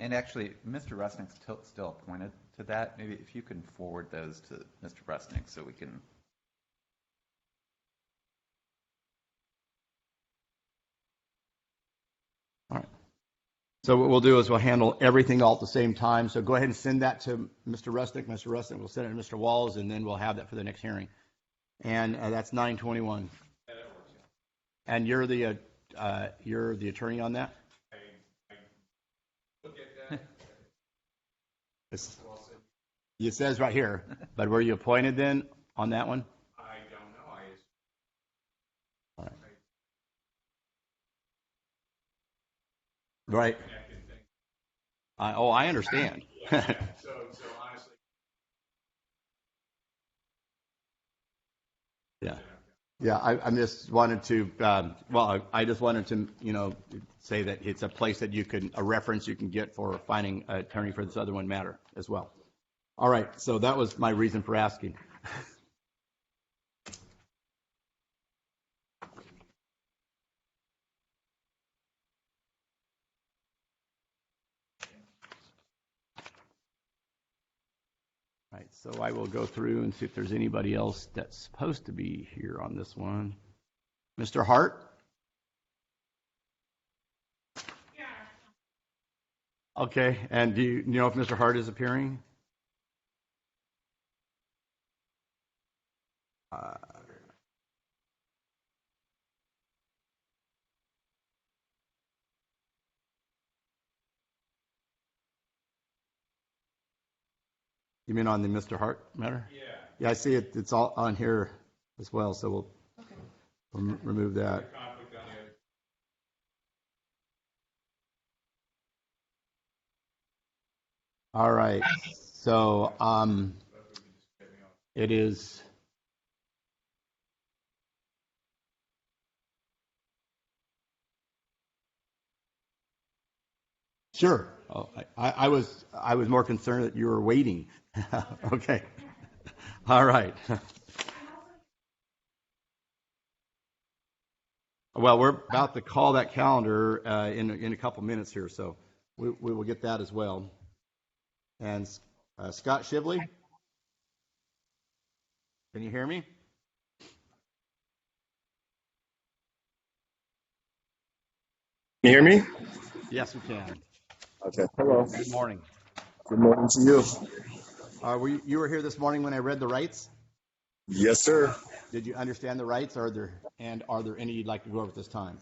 Speaker 4: And actually, Mr. Rusnick's still appointed to that. Maybe if you can forward those to Mr. Rusnick so we can.
Speaker 2: All right. So what we'll do is we'll handle everything all at the same time. So go ahead and send that to Mr. Rusnick. Mr. Rusnick will send it to Mr. Walls, and then we'll have that for the next hearing. And that's 9/21. Yeah, that works. Yeah. And you're the attorney on that? I look at that. It says right here, but were you appointed then on that one? I don't know. All right. Right. I understand. So honestly. Yeah. Yeah, I just wanted to, I just wanted to, say that it's a place that a reference you can get for finding an attorney for this other one matter as well. All right, so that was my reason for asking. All right, so I will go through and see if there's anybody else that's supposed to be here on this one. Mr. Hart? Yeah. Okay, and do you know if Mr. Hart is appearing? You mean on the Mr. Hart matter? Yeah. Yeah, I see it. It's all on here as well, so we'll remove that. All right. So it is. Sure. Oh, I was more concerned that you were waiting. Okay. All right. Well, we're about to call that calendar in a couple minutes here, so we will get that as well. And Scott Shively, can you hear me?
Speaker 9: Can you hear me?
Speaker 2: Yes, we can.
Speaker 9: Okay. Hello.
Speaker 2: Good morning.
Speaker 9: Good morning to you.
Speaker 2: You were here this morning when I read the rights?
Speaker 9: Yes, sir.
Speaker 2: Did you understand the rights? Are there any you'd like to go over at this time?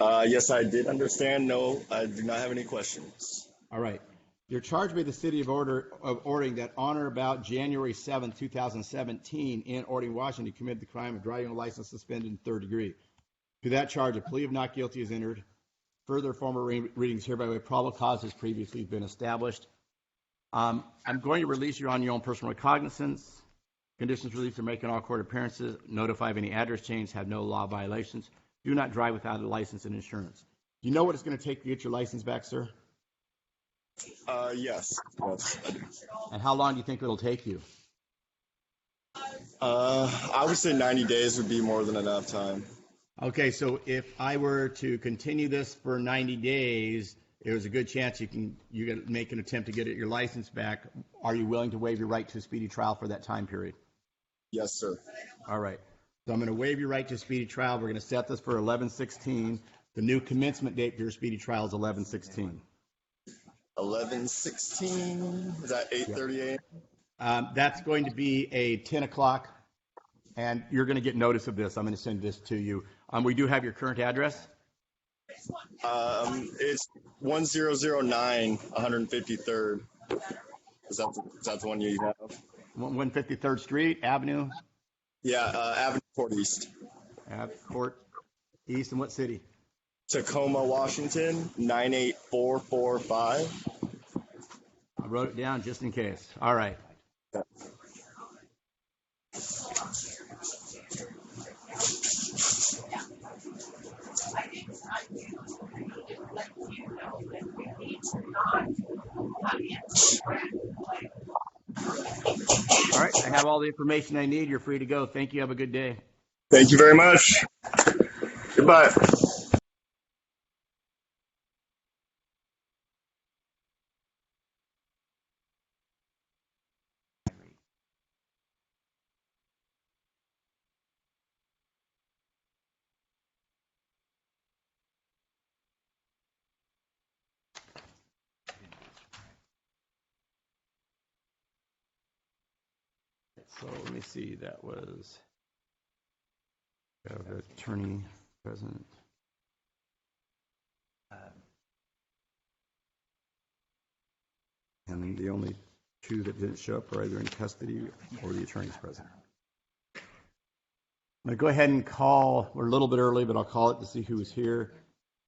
Speaker 9: Yes, I did understand. No, I do not have any questions.
Speaker 2: All right. You're charged by the City of Orting that on or about January 7, 2017, in Orting, Washington, you committed the crime of driving a license suspended in third degree. To that charge, a plea of not guilty is entered. Further formal readings hereby way probable cause has previously been established. I'm going to release you on your own personal recognizance. Conditions released are making all court appearances. Notify of any address change. Have no law violations. Do not drive without a license and insurance. Do you know what it's going to take to get your license back, sir?
Speaker 9: Yes, I do.
Speaker 2: And how long do you think it'll take you?
Speaker 9: I would say 90 days would be more than enough time.
Speaker 2: Okay, so if I were to continue this for 90 days, there's a good chance you can make an attempt to get your license back. Are you willing to waive your right to a speedy trial for that time period?
Speaker 9: Yes, sir.
Speaker 2: All right. So I'm going to waive your right to a speedy trial. We're going to set this for 11/16. The new commencement date for your speedy trial is 11/16.
Speaker 9: 11/16. Is that 8:30 a.m.?
Speaker 2: That's going to be a 10 o'clock, and you're going to get notice of this. I'm going to send this to you. We do have your current address.
Speaker 9: It's 1009 153rd. Is that the one you have?
Speaker 2: 153rd Street Avenue.
Speaker 9: Yeah, Avenue Court East.
Speaker 2: Court East, in what city?
Speaker 9: Tacoma, Washington, 98445.
Speaker 2: I wrote it down just in case. All right. All right, I have all the information I need. You're free to go. Thank you. Have a good day.
Speaker 9: Thank you very much. Goodbye.
Speaker 2: So let me see. That was the attorney present. And the only two that didn't show up are either in custody or the attorney's present. I'm going to go ahead and call. We're a little bit early, but I'll call it to see who's here.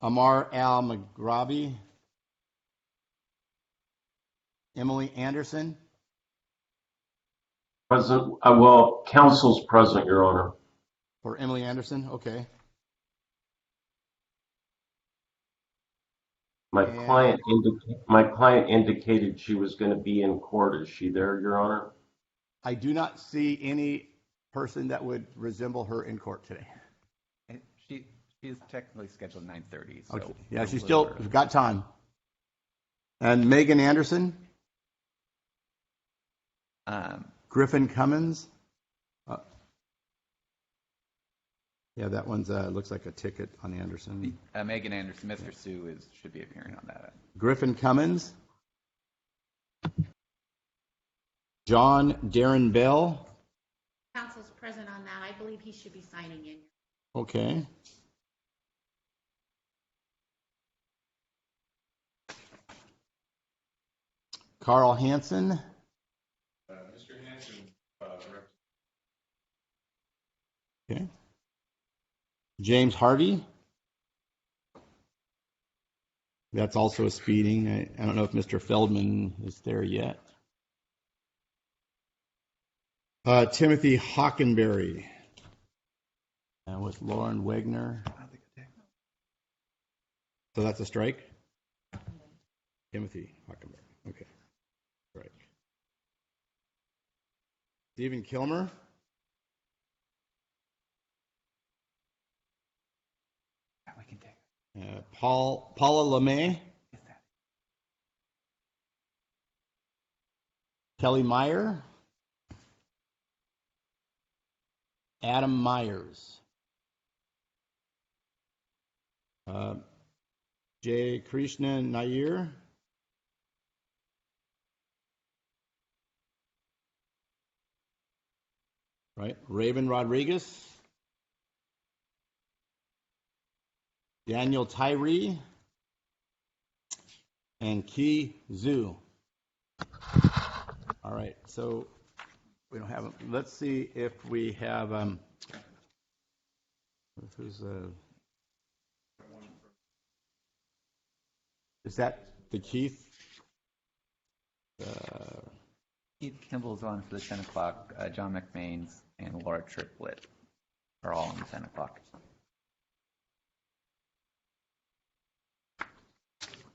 Speaker 2: Amar Al-Maghrabi. Emily Anderson.
Speaker 10: Present. Well, counsel's present, Your Honor.
Speaker 2: For Emily Anderson, okay.
Speaker 10: My client indicated she was going to be in court. Is she there, Your Honor?
Speaker 2: I do not see any person that would resemble her in court today.
Speaker 4: And she's technically scheduled 9:30. So
Speaker 2: okay. Yeah, she's still got time. And Megan Anderson. Griffin Cummins. Yeah, that one's looks like a ticket on Anderson.
Speaker 4: Megan Anderson, Mr. Sue should be appearing on that.
Speaker 2: Griffin Cummins. John Darren Bell.
Speaker 11: Counsel's present on that. I believe he should be signing in.
Speaker 2: Okay. Carl Hansen.
Speaker 12: Mr. Hansen.
Speaker 2: Okay. James Harvey. That's also a speeding. I don't know if Mr. Feldman is there yet. Timothy Hockenberry. With Lauren Wegner. So that's a strike? Timothy Hockenberry. Okay. Strike. Stephen Kilmer. Paula LeMay. Kelly Meyer. Adam Myers. Jay Krishna Nair. Right. Raven Rodriguez. Daniel Tyree. And Key Zhu. All right. So we don't have them. Let's see if we have who's is that the Keith?
Speaker 4: Keith Kimball's on for the 10 o'clock. John McMain's and Laura Triplett are all on 10 o'clock.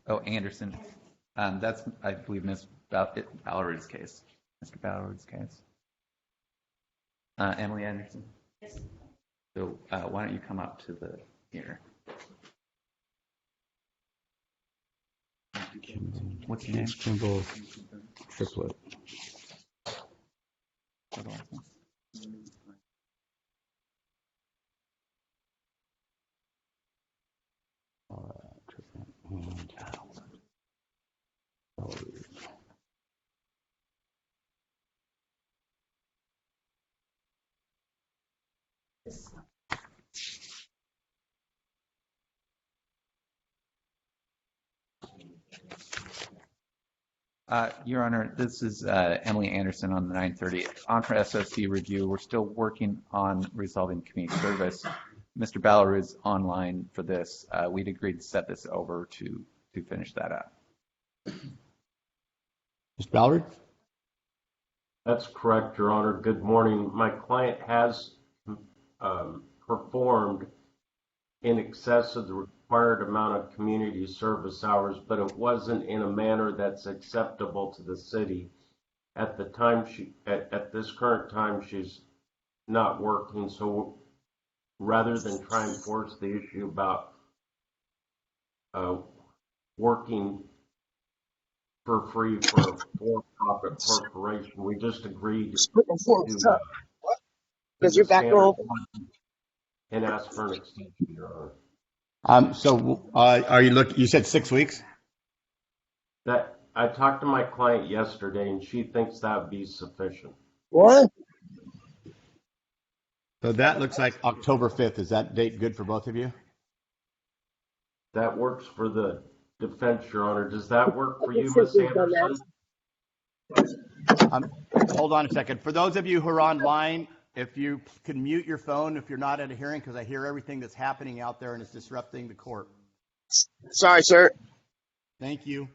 Speaker 4: Oh, Anderson. That's, I believe, Ms. Ballard's case. Mr. Ballard's case. Emily Anderson.
Speaker 11: Yes.
Speaker 4: So why don't you come up to the here? What's your name?
Speaker 2: Kimball Triplet.
Speaker 4: Your Honor, this is Emily Anderson on the 930. On for SOC review, we're still working on resolving community service. Mr. Balleru is online for this. We'd agreed to set this over to finish that up.
Speaker 2: Mr. Balleru?
Speaker 10: That's correct, Your Honor. Good morning. My client has performed in excess of the required amount of community service hours, but it wasn't in a manner that's acceptable to the city. At the time, at this current time, she's not working. So rather than try and force the issue about working for free for a for-profit corporation, we just agreed to
Speaker 13: because you're back home.
Speaker 10: And ask for an extension, Your
Speaker 2: Honor. So are you looking? You said 6 weeks.
Speaker 10: That I talked to my client yesterday, and she thinks that would be sufficient.
Speaker 13: What?
Speaker 2: So that looks like October 5th. Is that date good for both of you?
Speaker 10: That works for the defense, Your Honor. Does that work for you, Ms. Anderson?
Speaker 2: Hold on a second. For those of you who are online, if you can mute your phone if you're not at a hearing, because I hear everything that's happening out there and it's disrupting the court.
Speaker 13: Sorry, sir.
Speaker 2: Thank you.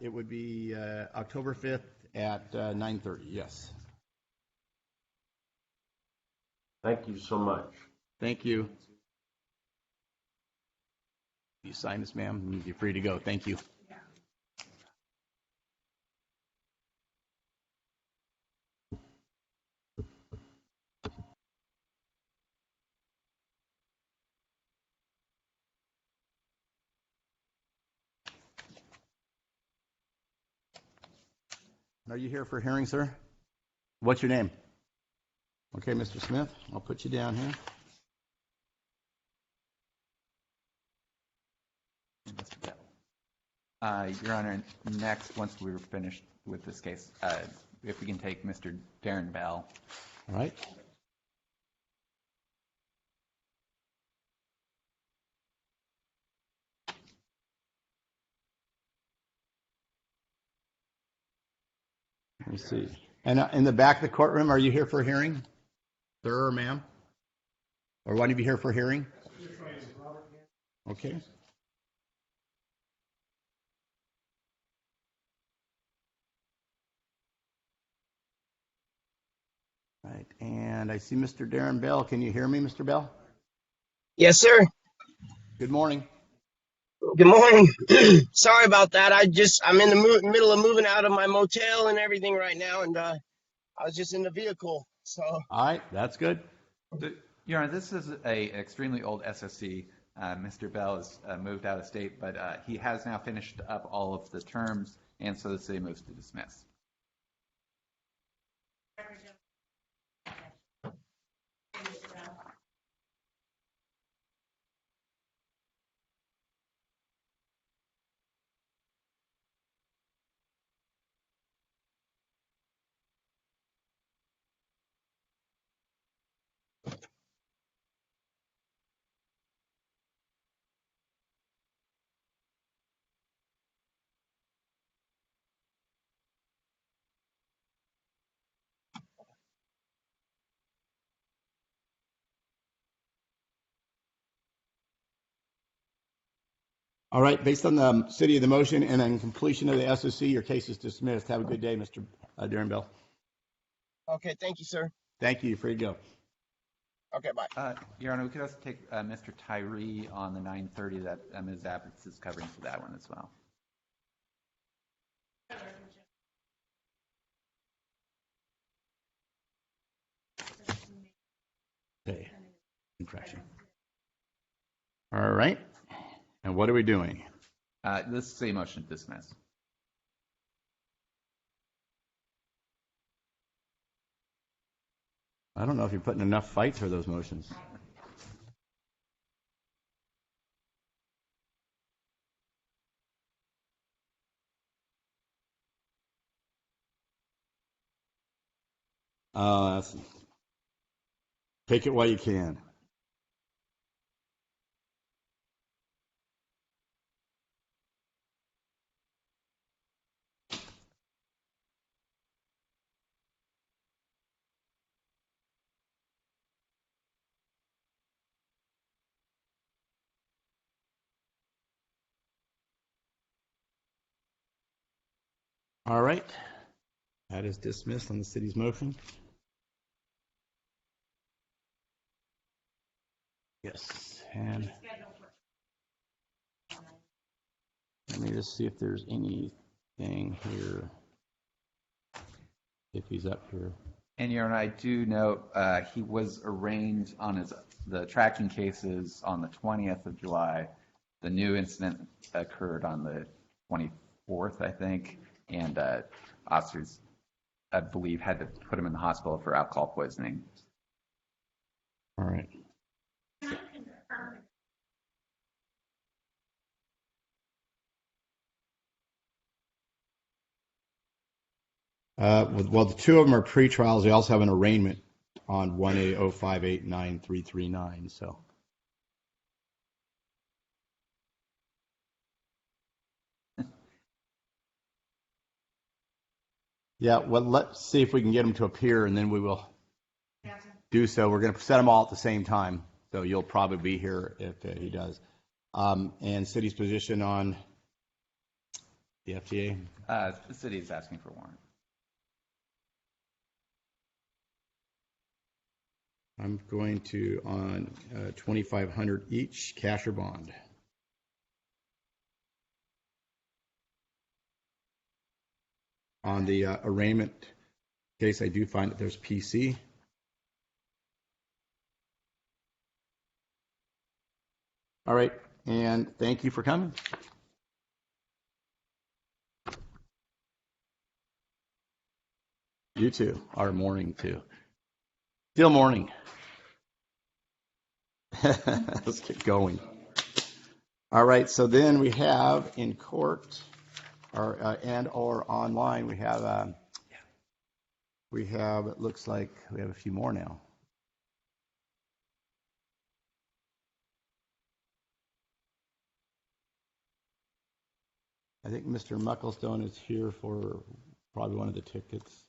Speaker 2: It would be October 5th at 9:30. Yes.
Speaker 10: Thank you so much.
Speaker 2: Thank you. You sign this, ma'am. You're free to go. Thank you. Are you here for a hearing, sir? What's your name? Okay, Mr. Smith, I'll put you down here.
Speaker 4: Your Honor, next, once we're finished with this case, if we can take Mr. Darren Bell.
Speaker 2: All right. Let me see. And in the back of the courtroom, are you here for a hearing? Sir or ma'am? Or one of you here for a hearing? Okay. Right, and I see Mr. Darren Bell. Can you hear me, Mr. Bell?
Speaker 13: Yes, sir.
Speaker 2: Good morning.
Speaker 13: Good morning. Sorry about that. I'm in the middle of moving out of my motel and everything right now, and I was just in the vehicle. So.
Speaker 2: All right, that's good.
Speaker 4: Your Honor, this is an extremely old SSC. Mr. Bell has moved out of state, but he has now finished up all of the terms, and so the city moves to dismiss.
Speaker 2: All right, based on the city of the motion and on completion of the SOC, your case is dismissed. Have a good day, Mr. Darren Bell.
Speaker 13: Okay, thank you, sir.
Speaker 2: Thank you. Free to go.
Speaker 13: Okay, bye.
Speaker 4: Your Honor, we could also take Mr. Tyree on the 930 that Ms. Abbott is covering for that one as well.
Speaker 2: Okay. Infraction. All right. And what are we doing?
Speaker 4: This is a motion to dismiss.
Speaker 2: I don't know if you're putting enough fight for those motions. Take it while you can. All right. That is dismissed on the city's motion. Yes. And let me just see if there's anything here. If he's up here.
Speaker 4: And Your Honor, I do note he was arraigned on the tracking cases on the 20th of July. The new incident occurred on the 24th, I think, and officers, I believe, had to put him in the hospital for alcohol poisoning.
Speaker 2: All right. Well, the two of them are pre-trials. They also have an arraignment on 1A058939. So. Yeah, well, let's see if we can get them to appear, and then we will do so. We're going to set them all at the same time, so you'll probably be here if he does. And city's position on the FTA?
Speaker 4: The city is asking for a warrant.
Speaker 2: I'm going to on $2,500 each, cash or bond. On the arraignment case, I do find that there's PC. All right, and thank you for coming. You too, our morning too. Still morning. Let's get going. All right, so then we have in court or online, we have it looks like we have a few more now. I think Mr. Mucklestone is here for probably one of the tickets.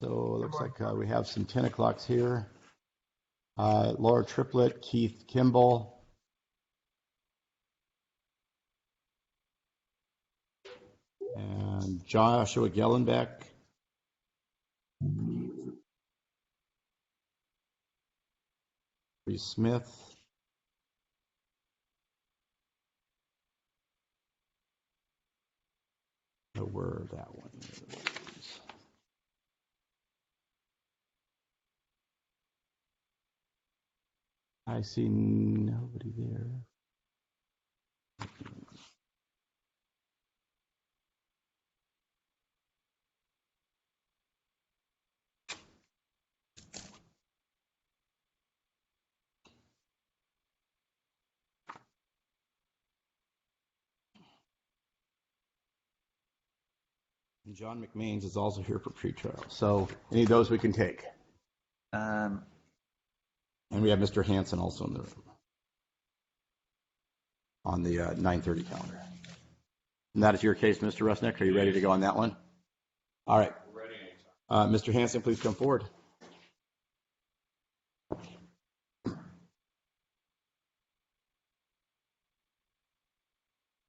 Speaker 2: So it looks like we have some 10 o'clocks here. Laura Triplett, Keith Kimball. And Joshua Gellenbeck. Bree Smith. Know where that one is. I see nobody there. And John McMains is also here for pretrial. So any of those we can take. And we have Mr. Hansen also in the room on the 9:30 calendar. And that is your case, Mr. Rusnick. Are you ready to go on that one? All right.
Speaker 12: Ready.
Speaker 2: Mr. Hansen, please come forward.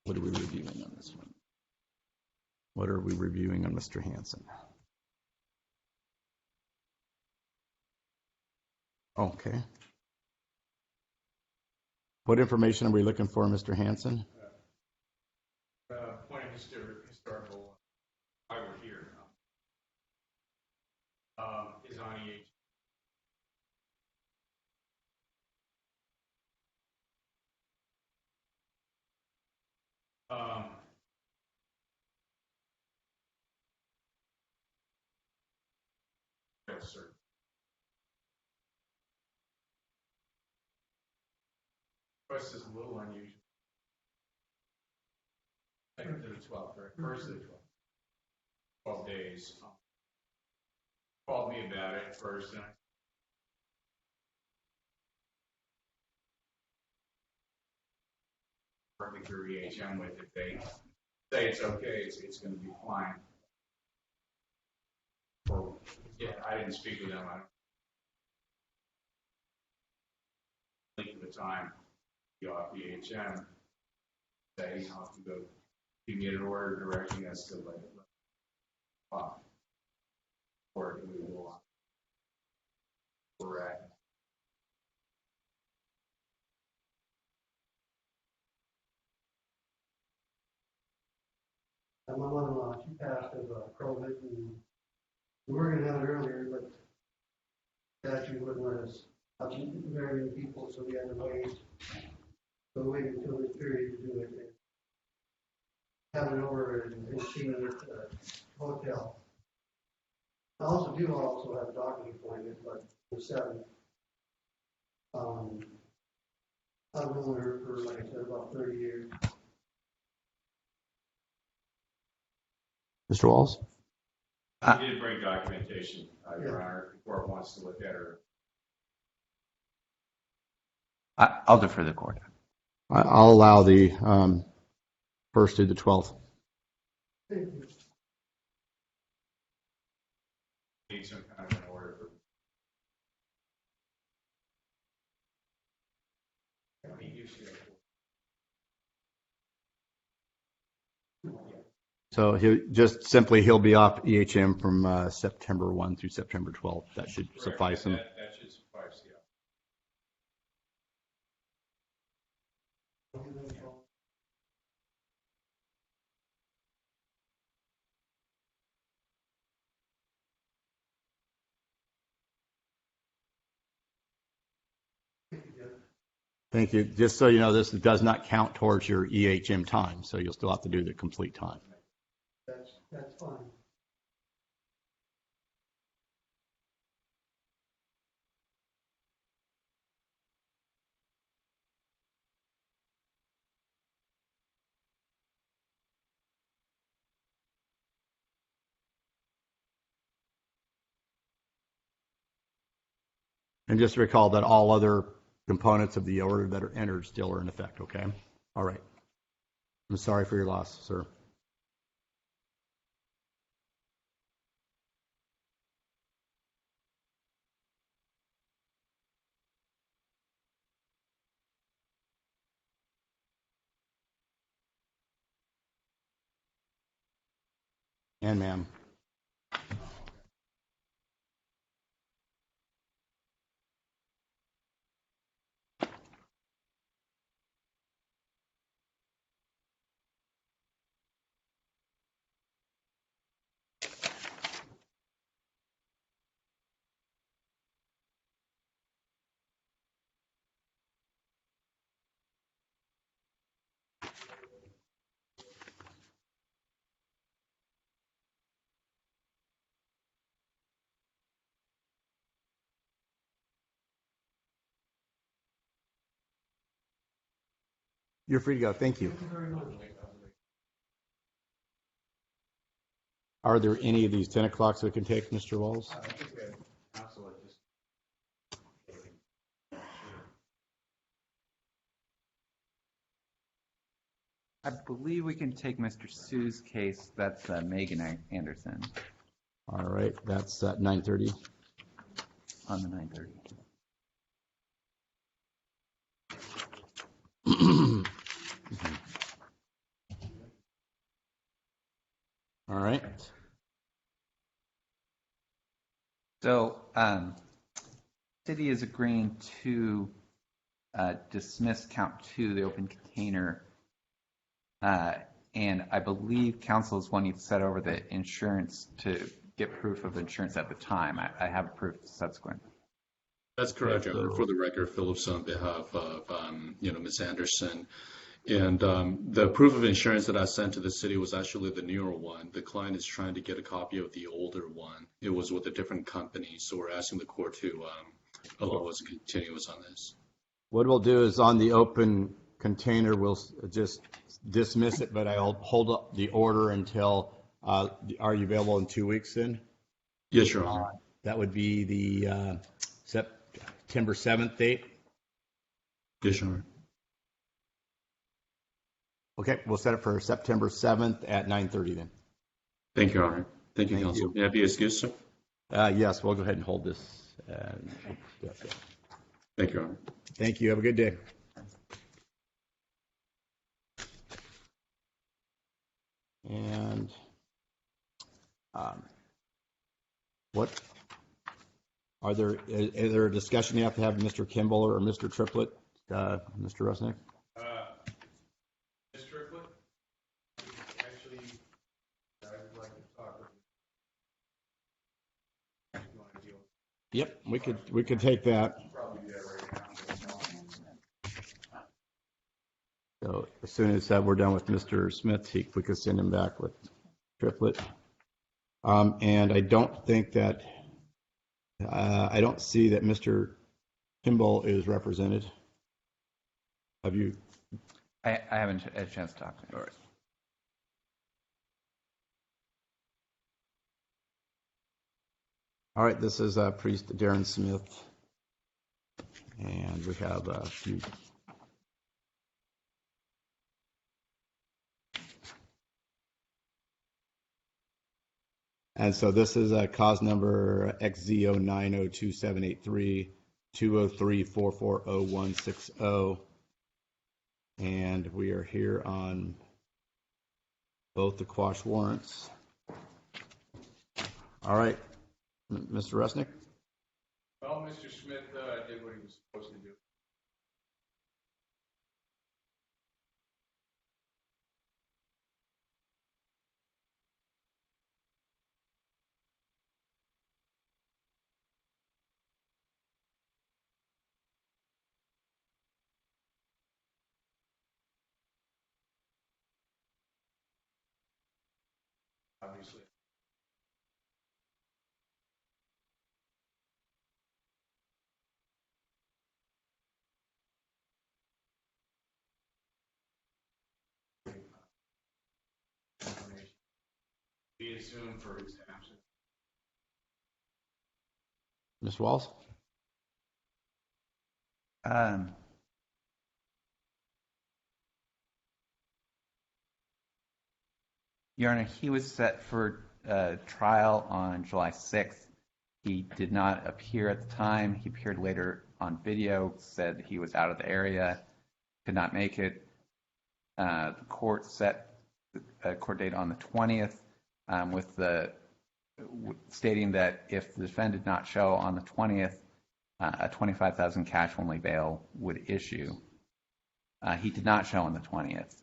Speaker 2: What are we reviewing on this one? What are we reviewing on Mr. Hansen? Okay. What information are we looking for, Mr. Hansen?
Speaker 12: Point of historical, why we're here, is on EH. Yes, sir. Request is a little unusual. Second to the 12th, right? First to the 12th. 12 days. Called me about it first, and working through EHM with it. They say it's okay, it's going to be fine. Or, yeah, I didn't speak with them. I don't think at the time, go off EHM, say, I'll have to go, give me an order directing us to let it off. Or we will on. We're at.
Speaker 14: My mother-in-law, she passed of COVID, and we were going to have it earlier, but the statute wouldn't let us have very many people, so we had to wait. So we waited until this period to do it. Have it over and see it at the hotel. I also have a doctor's appointment, but the 7th. I've known her for, like I said, about 30 years.
Speaker 2: Mr. Walls?
Speaker 12: You did bring documentation, Your Honor. The court wants to look at her.
Speaker 4: I'll defer the court.
Speaker 2: I'll allow the 1st to the 12th.
Speaker 12: Need some kind of an order for.
Speaker 2: So he'll be off EHM from September 1 through September 12th. That should suffice him.
Speaker 12: That should suffice, yeah.
Speaker 2: Thank you. Just so you know, this does not count towards your EHM time, so you'll still have to do the complete time.
Speaker 14: That's fine.
Speaker 2: And just recall that all other components of the order that are entered still are in effect, okay? All right. I'm sorry for your loss, sir. And ma'am. You're free to go. Thank you.
Speaker 14: Thank you very much.
Speaker 2: Are there any of these 10 o'clocks we can take, Mr. Walls?
Speaker 4: I believe we can take Mr. Sue's case. That's Megan Anderson.
Speaker 2: All right. That's at 9:30.
Speaker 4: On the 9:30.
Speaker 2: All right.
Speaker 4: So, city is agreeing to dismiss count 2, the open container, and I believe council is wanting to set over the insurance to get proof of insurance at the time. I have proof subsequent.
Speaker 15: That's correct, Your Honor. For the record, Phillips on behalf of Ms. Anderson. And the proof of insurance that I sent to the city was actually the newer one. The client is trying to get a copy of the older one. It was with a different company, so we're asking the court to allow us continuous on this.
Speaker 2: What we'll do is on the open container, we'll just dismiss it, but I'll hold up the order until, are you available in 2 weeks then?
Speaker 15: Yes, Your Honor.
Speaker 2: That would be the September 7th date?
Speaker 15: Yes, Your Honor.
Speaker 2: Okay, we'll set it for September 7th at 9:30 then.
Speaker 15: Thank you, Your Honor. Thank you, Counsel. May I be excused, sir?
Speaker 2: Yes, we'll go ahead and hold this.
Speaker 15: Thank you, Your Honor.
Speaker 2: Thank you. Have a good day. And what are there? Is there a discussion you have to have with Mr. Kimball or Mr. Triplett, Mr. Rusnick?
Speaker 12: Ms. Triplett, actually, I'd like to talk with you.
Speaker 2: Yep, we could take that.
Speaker 12: Probably do that right now.
Speaker 2: So as soon as we're done with Mr. Smith, we could send him back with Triplett. And I don't think that I don't see that Mr. Kimball is represented. Have you?
Speaker 4: I haven't had a chance to talk to him.
Speaker 2: All right. All right, this is Priest Darren Smith, and we have a few. And so this is cause number XZ0902783203440160. And we are here on both the quash warrants. All right, Mr. Rusnick.
Speaker 12: Well, Mr. Smith did what he was supposed to do. Obviously. Be assumed for his absence.
Speaker 2: Ms. Walls?
Speaker 4: Your Honor, he was set for trial on July 6th. He did not appear at the time. He appeared later on video, said he was out of the area, could not make it. The court set a court date on the 20th stating that if the defendant did not show on the 20th, a $25,000 cash only bail would issue. He did not show on the 20th.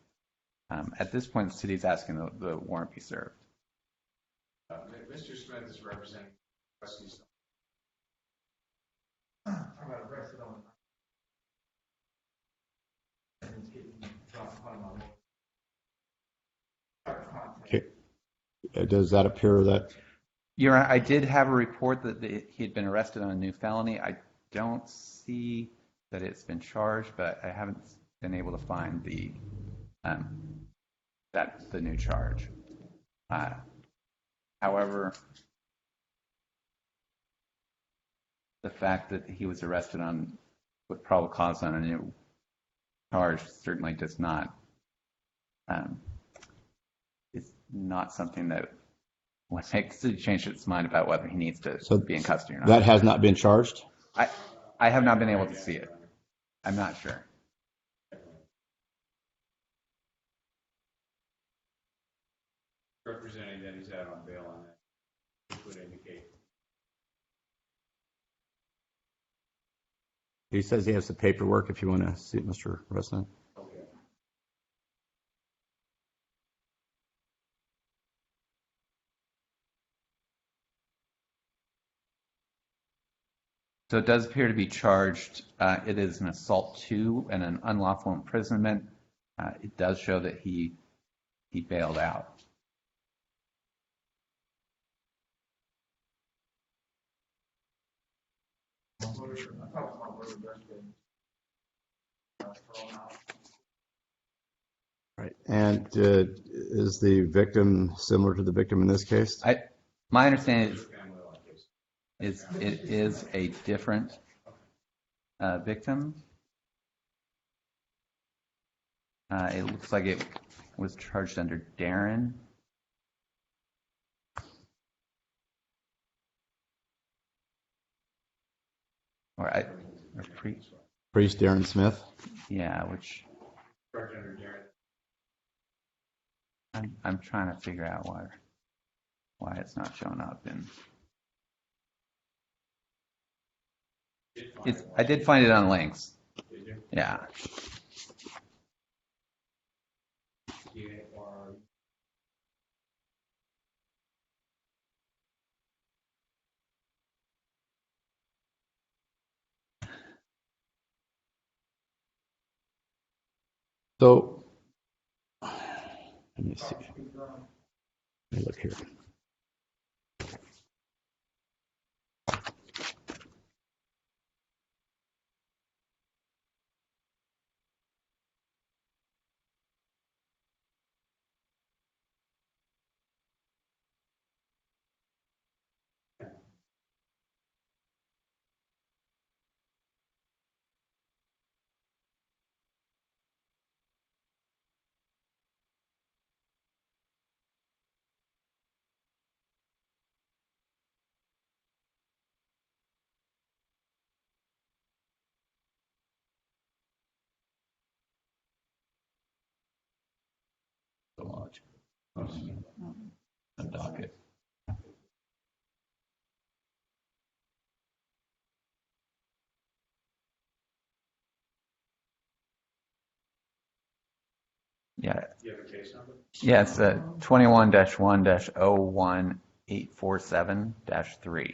Speaker 4: At this point, the city is asking the warrant be served.
Speaker 12: Mr. Smith is representing trustees.
Speaker 14: I got arrested on
Speaker 2: Okay. Does that appear that?
Speaker 4: Your Honor, I did have a report that he had been arrested on a new felony. I don't see that it's been charged, but I haven't been able to find the new charge. However, the fact that he was arrested with probable cause on a new charge certainly does not. It's not something that would make the city change its mind about whether he needs to be in custody or not.
Speaker 2: That has not been charged?
Speaker 4: I have not been able to see it. I'm not sure.
Speaker 12: Representing that he's out on bail on that, which would indicate.
Speaker 2: He says he has the paperwork if you want to see it, Mr. Rusnick.
Speaker 12: Okay.
Speaker 4: So it does appear to be charged. It is an assault 2 and an unlawful imprisonment It does show that he bailed out.
Speaker 2: Right. And is the victim similar to the victim in this case?
Speaker 4: My understanding is it is a different victim. It looks like it was charged under Darren. Or
Speaker 2: Priest Darren Smith.
Speaker 4: Yeah, which I'm trying to figure out why it's not showing up. And I did find it on links. Yeah.
Speaker 2: So let me see. Let me look here. So much. The docket.
Speaker 4: Yeah.
Speaker 12: Do you have a case number?
Speaker 4: Yeah, it's 21-1-01847-3.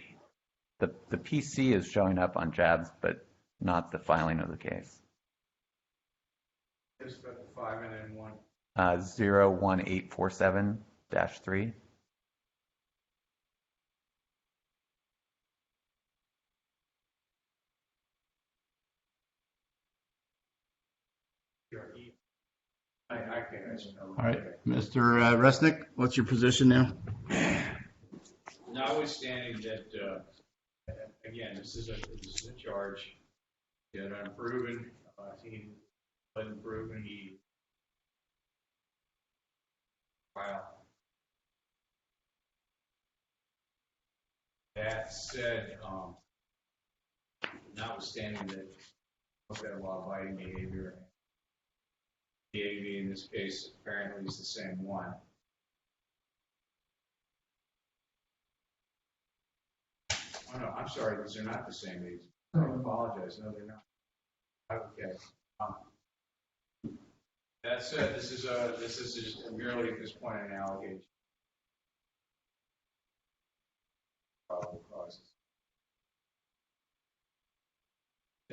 Speaker 4: The PC is showing up on JABS, but not the filing of the case.
Speaker 12: Just got the 5 and then 1.
Speaker 4: 01847-3.
Speaker 12: I can't.
Speaker 2: All right, Mr. Resnick, what's your position now?
Speaker 12: Notwithstanding that, again, this is a charge that unproven. He wasn't proven. He wow. That said, notwithstanding that, look at law-abiding behavior. The AV in this case apparently is the same one. Oh no, I'm sorry, these are not the same age. I apologize. No, they're not. Okay. That said, this is just merely at this point an allegation. Probable causes.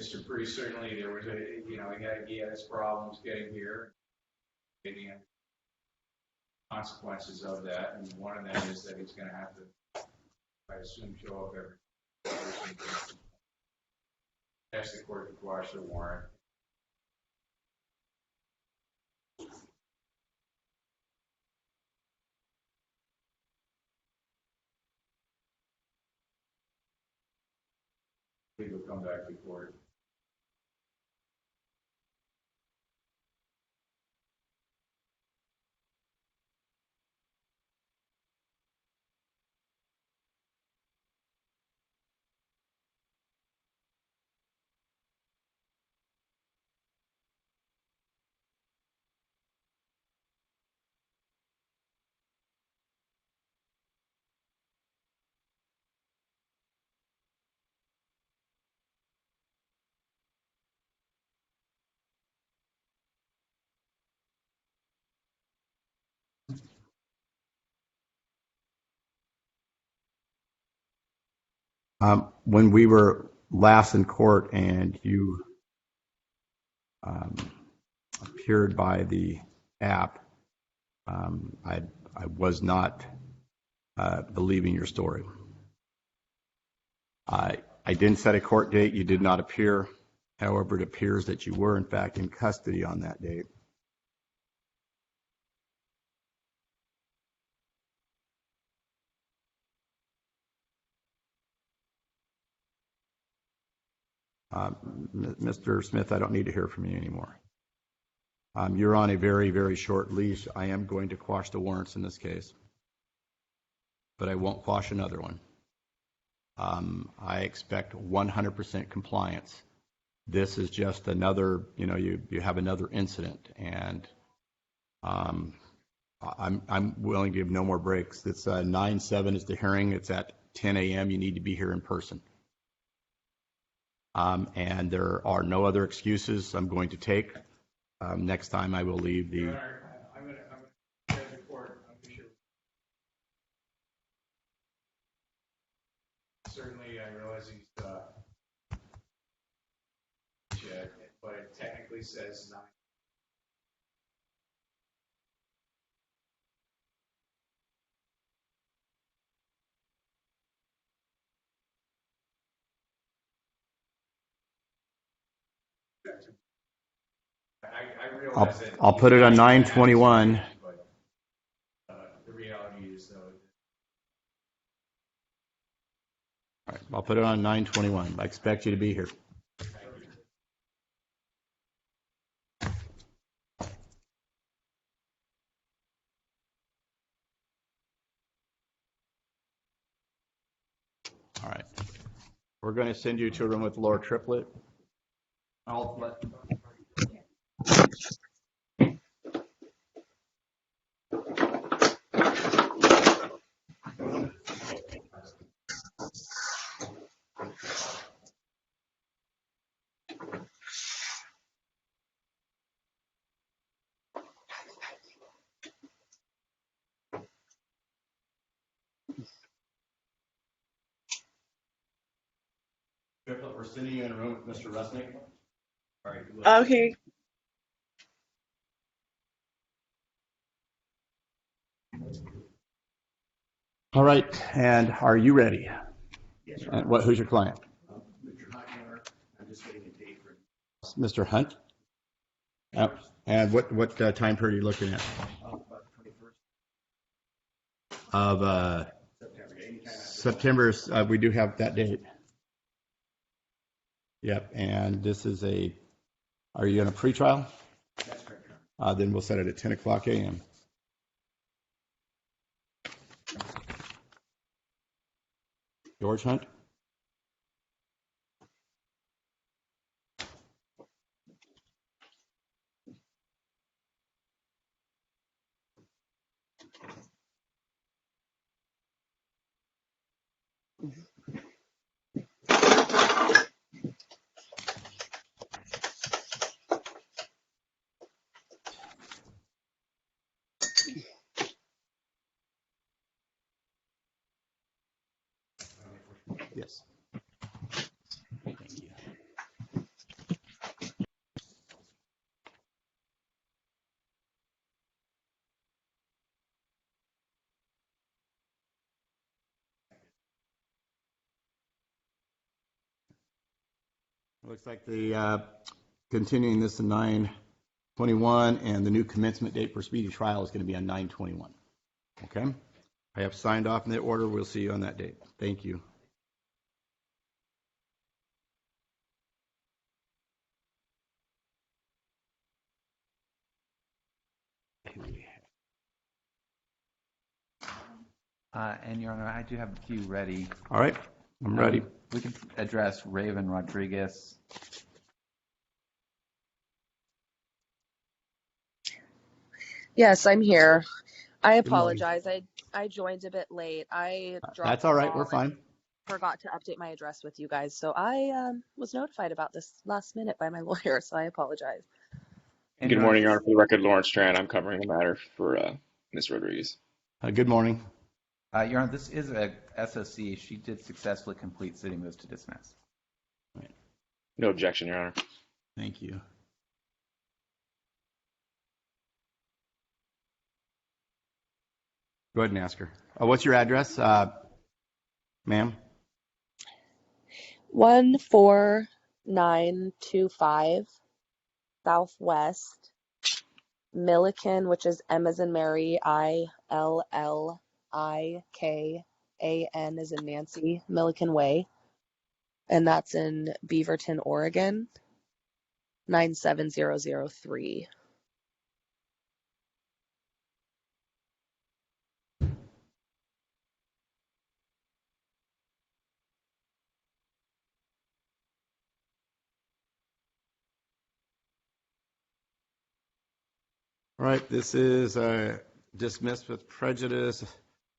Speaker 12: Mr. Priest, certainly there was he had his problems getting here, getting consequences of that, and one of them is that he's going to have to, I assume, show up every person. Ask the court to quash the warrant. He will come back to court.
Speaker 2: When we were last in court and you appeared by the app, I was not believing your story. I didn't set a court date. You did not appear. However, it appears that you were, in fact, in custody on that date. Mr. Smith, I don't need to hear from you anymore. You're on a very, very short leash. I am going to quash the warrants in this case, but I won't quash another one. I expect 100% compliance. This is just another, you have another incident, and I'm willing to give no more breaks. It's 9/7 is the hearing. It's at 10 a.m. You need to be here in person. And there are no other excuses I'm going to take. Next time I will leave the...
Speaker 12: I'm going to the court. I'm sure. Certainly, I realize he's but it technically says 9. I realize that
Speaker 2: I'll put it on 9/21.
Speaker 12: But the reality is, though.
Speaker 2: All right, I'll put it on 9/21. I expect you to be here. All right. We're going to send you to a room with Laura Triplett. I'll let... We're sending you in a room with Mr. Resnick. All right.
Speaker 16: Okay.
Speaker 2: All right. And are you ready? Yes, sir. Who's your client?
Speaker 12: Mr. Hunt, I'm just getting a date for
Speaker 2: Mr. Hunt? And what time period are you looking at?
Speaker 12: about 21st
Speaker 2: Of September. We do have that date. Yep, and this is are you in a pretrial?
Speaker 12: That's correct.
Speaker 2: Then we'll set it at 10 o'clock a.m. George Hunt? Yes. Thank you. Looks like the continuing this to 9/21, and the new commencement date for speedy trial is going to be on 9/21. Okay? I have signed off in the order. We'll see you on that date. Thank you.
Speaker 4: And Your Honor, I do have a few ready.
Speaker 2: All right, I'm ready.
Speaker 4: We can address Raven Rodriguez.
Speaker 16: Yes, I'm here. I apologize. I joined a bit late. I dropped
Speaker 2: That's all right.
Speaker 16: the
Speaker 2: We're
Speaker 16: ball and
Speaker 2: fine.
Speaker 16: forgot to update my address with you guys. So I was notified about this last minute by my lawyer, so I apologize.
Speaker 17: Good morning, Your Honor. For the record, Lawrence Tran. I'm covering the matter for Ms. Rodriguez.
Speaker 2: Good morning.
Speaker 4: Your Honor, this is a SOC. She did successfully complete city moves to dismiss.
Speaker 17: No objection, Your Honor.
Speaker 2: Thank you. Go ahead and ask her. What's your address, ma'am?
Speaker 16: 14925 Southwest Milliken, which is M as in Mary, ILLIKAN as in Nancy, Milliken Way. And that's in Beaverton, Oregon, 97003.
Speaker 2: All right, this is dismissed with prejudice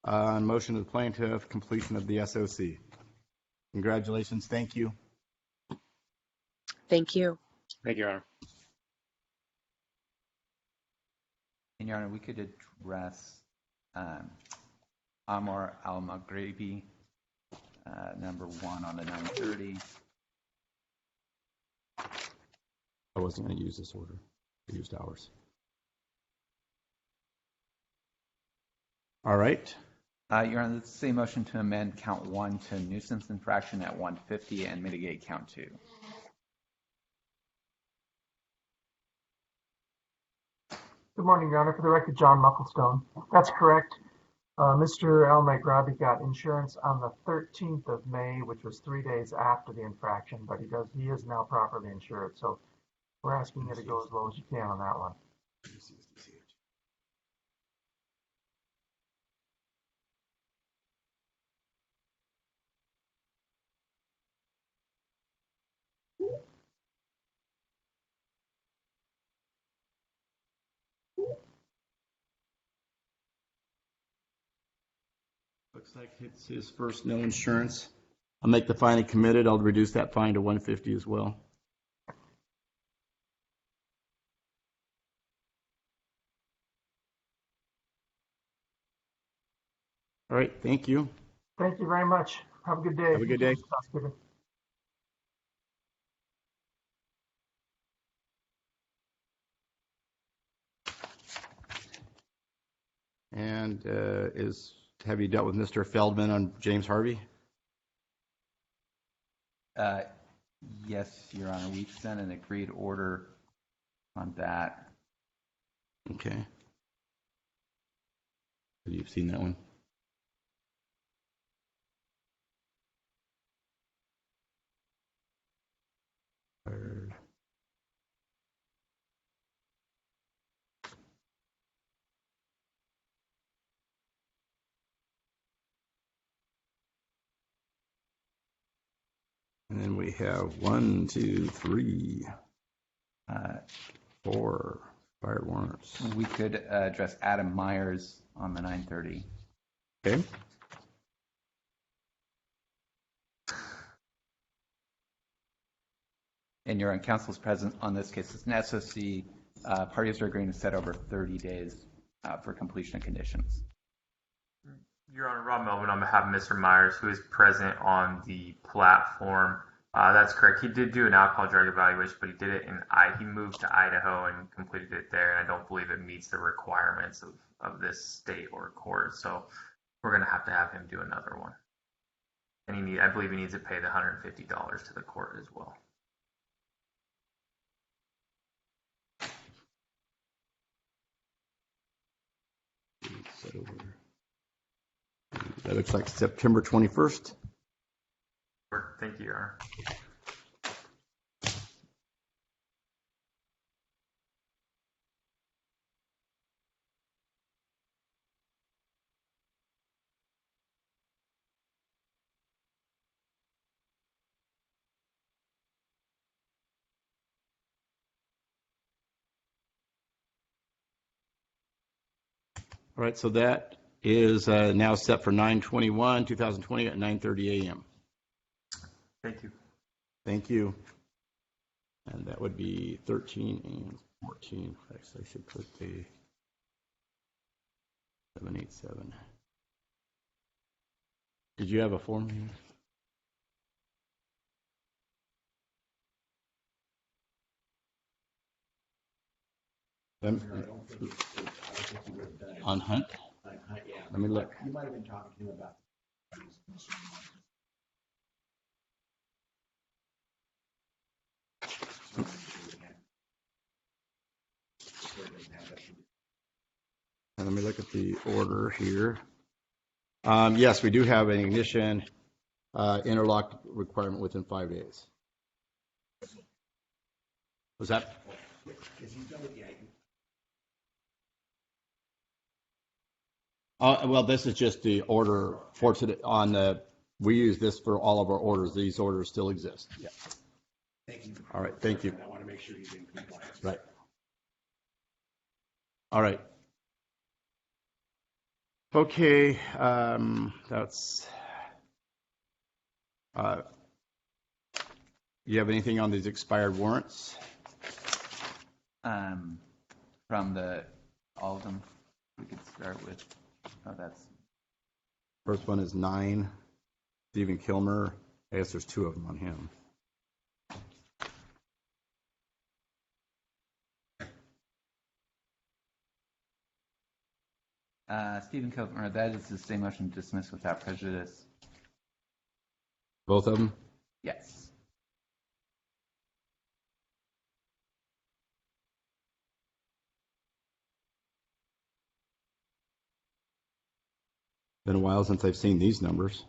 Speaker 2: on motion of the plaintiff, completion of the SOC. Congratulations. Thank you.
Speaker 16: Thank you.
Speaker 17: Thank you, Your Honor.
Speaker 4: And Your Honor, we could address Amar Al-Maghribi, number 1 on the 930.
Speaker 2: I wasn't going to use this order. I used ours. All right.
Speaker 4: Your Honor, let's say motion to amend count 1 to nuisance infraction at 150 and mitigate count 2.
Speaker 18: Good morning, Your Honor. For the record, John Mufflestone. That's correct. Mr. Al-Maghrabi got insurance on the 13th of May, which was 3 days after the infraction, but he is now properly insured. So we're asking you to go as low as you can on that one.
Speaker 2: Looks like it's his first no insurance. I'll make the fine committed. I'll reduce that fine to 150 as well. All right, thank you.
Speaker 18: Thank you very much. Have a good day.
Speaker 2: Have a good day. And have you dealt with Mr. Feldman on James Harvey?
Speaker 4: Yes, Your Honor. We've sent an agreed order on that.
Speaker 2: Okay. Have you seen that one? And then we have 1, 2, 3, 4 fire warrants.
Speaker 4: We could address Adam Myers on the 930.
Speaker 2: Okay.
Speaker 4: And Your Honor, counsel's present on this case. It's an SOC. Parties are agreeing to set over 30 days for completion of conditions.
Speaker 19: Your Honor, Rob Melvin on behalf of Mr. Myers, who is present on the platform. That's correct. He did do an alcohol drug evaluation, but he did it he moved to Idaho and completed it there. And I don't believe it meets the requirements of this state or court. So we're going to have him do another one. And I believe he needs to pay the $150 to the court as well.
Speaker 2: That looks like September 21st.
Speaker 19: Thank you, Your Honor.
Speaker 2: All right, so that is now set for 9/21/2020 at 9:30 a.m.
Speaker 19: Thank you.
Speaker 2: Thank you. And that would be 13 and 14. Actually, I should put the 787. Did you have a form here? On Hunt? Let me look.
Speaker 20: You might have been talking to him about.
Speaker 2: And let me look at the order here. Yes, we do have an ignition interlock requirement within 5 days. Was that? Well, this is just the order for today on the, we use this for all of our orders. These orders still exist. Yeah.
Speaker 20: Thank you.
Speaker 2: All right. Thank you.
Speaker 20: I want to make sure he's in compliance.
Speaker 2: Right. All right. Okay. That's, you have anything on these expired warrants?
Speaker 4: From all of them, we could start with, that's.
Speaker 2: First one is 9, Stephen Kilmer. I guess there's 2 of them on him.
Speaker 4: Stephen Kilmer, that is the same motion to dismiss without prejudice.
Speaker 2: Both of them?
Speaker 4: Yes.
Speaker 2: Been a while since I've seen these numbers.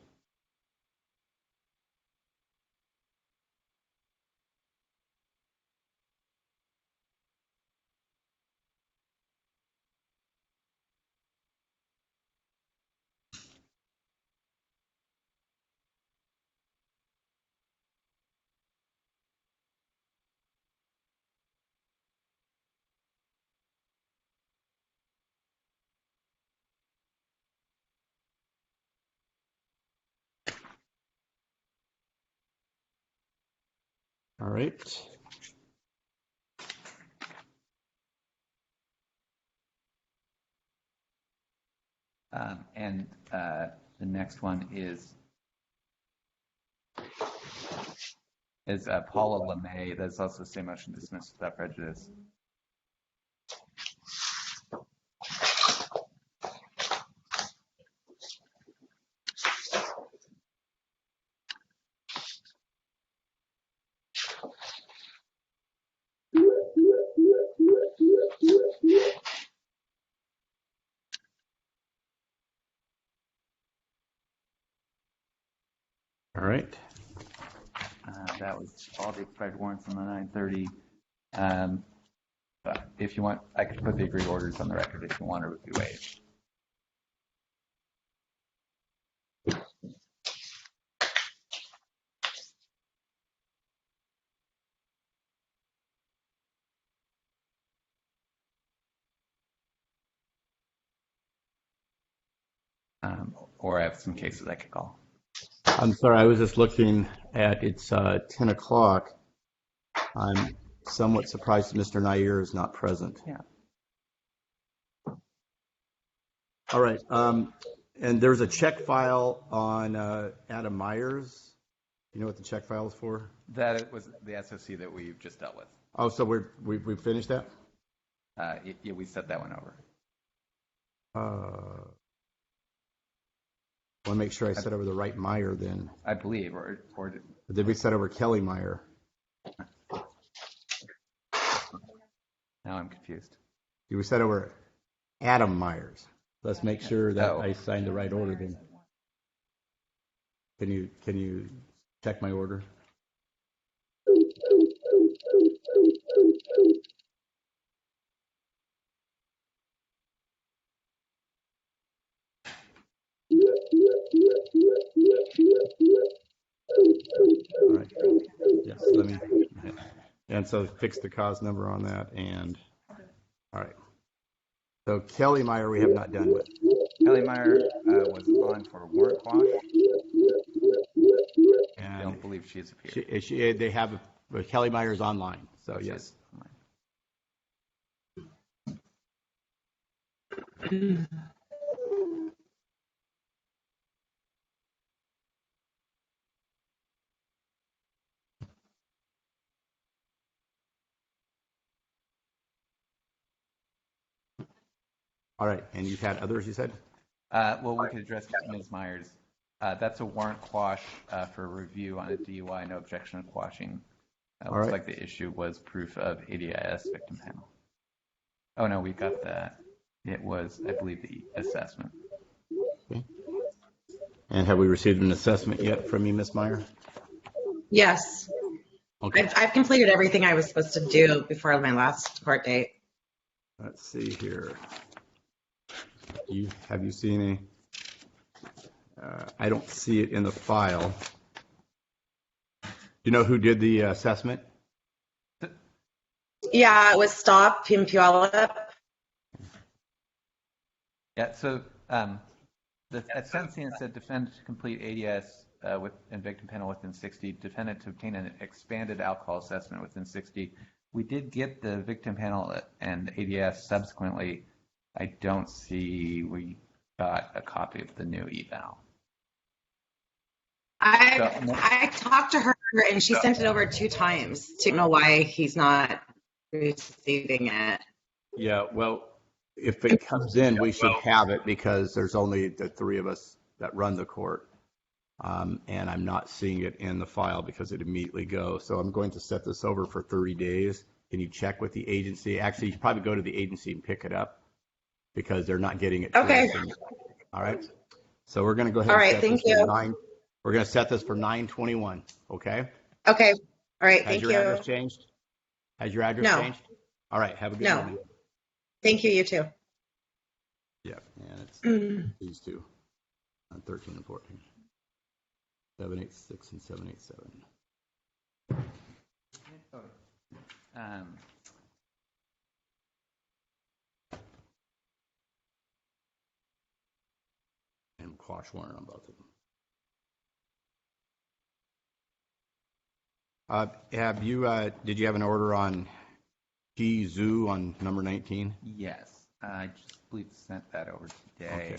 Speaker 2: All right.
Speaker 4: And the next one is Paula LeMay. That's also the same motion to dismiss without prejudice.
Speaker 2: All right.
Speaker 4: That was all the expired warrants on the 930. But if you want, I could put the agreed orders on the record if you want, or it would be waived. Or I have some cases I could call.
Speaker 2: I'm sorry, I was just looking at, it's 10 o'clock. I'm somewhat surprised Mr. Nair is not present.
Speaker 4: Yeah.
Speaker 2: All right. And there's a check file on Adam Myers. You know what the check file is for?
Speaker 4: That was the SOC that we've just dealt with.
Speaker 2: Oh, so we've finished that?
Speaker 4: Yeah, we set that one over.
Speaker 2: I want to make sure I set over the right Meyer then.
Speaker 4: I believe, or
Speaker 2: did we set over Kelly Meyer?
Speaker 4: Now I'm confused.
Speaker 2: We set over Adam Myers. Let's make sure that I signed the right order then. Can you check my order? All right. Yes, let me. And so fix the cause number on that. And all right. So Kelly Meyer, we have not done with.
Speaker 4: Kelly Meyer was on for warrant quash.
Speaker 2: And
Speaker 4: I don't believe she's appeared.
Speaker 2: They have, but Kelly Meyer is online. So yes. All right, and you've had others, you said?
Speaker 4: Well, we could address Ms. Myers. That's a warrant quash for review on a DUI, no objection to quashing. Looks like the issue was proof of ADIS victim panel. Oh, no, we got that. It was, I believe, the assessment.
Speaker 2: Okay. And have we received an assessment yet from you, Ms. Meyer?
Speaker 21: Yes.
Speaker 2: Okay.
Speaker 21: I've completed everything I was supposed to do before my last court date.
Speaker 2: Let's see here. Have you seen any? I don't see it in the file. Do you know who did the assessment?
Speaker 21: Yeah, it was Stop in Puyallup.
Speaker 4: Yeah, so at sentencing it said defendant to complete ADS and victim panel within 60, defendant to obtain an expanded alcohol assessment within 60. We did get the victim panel and ADS subsequently. I don't see we got a copy of the new eval.
Speaker 21: I talked to her and she sent it over 2 times. Don't know why he's not receiving it.
Speaker 2: Yeah, well, if it comes in, we should have it because there's only the 3 of us that run the court. And I'm not seeing it in the file because it immediately goes. So I'm going to set this over for 30 days. Can you check with the agency? Actually, you should probably go to the agency and pick it up because they're not getting it.
Speaker 21: Okay.
Speaker 2: All right. So we're going to go ahead.
Speaker 21: All
Speaker 2: and
Speaker 21: right.
Speaker 2: set
Speaker 21: Thank
Speaker 2: this
Speaker 21: you.
Speaker 2: for we're going to set this for 9/21. Okay.
Speaker 21: Okay. All right. Thank you.
Speaker 2: Has your address changed? Has your address
Speaker 21: No.
Speaker 2: changed? All right. Have a good
Speaker 21: No.
Speaker 2: morning.
Speaker 21: Thank you. You too.
Speaker 2: Yeah. And it's these two on 13 and 14. 786 and 787. And quash warrant on both of them. Did you have an order on G Zoo on number 19?
Speaker 4: Yes, I just believe sent that over today.
Speaker 2: Okay.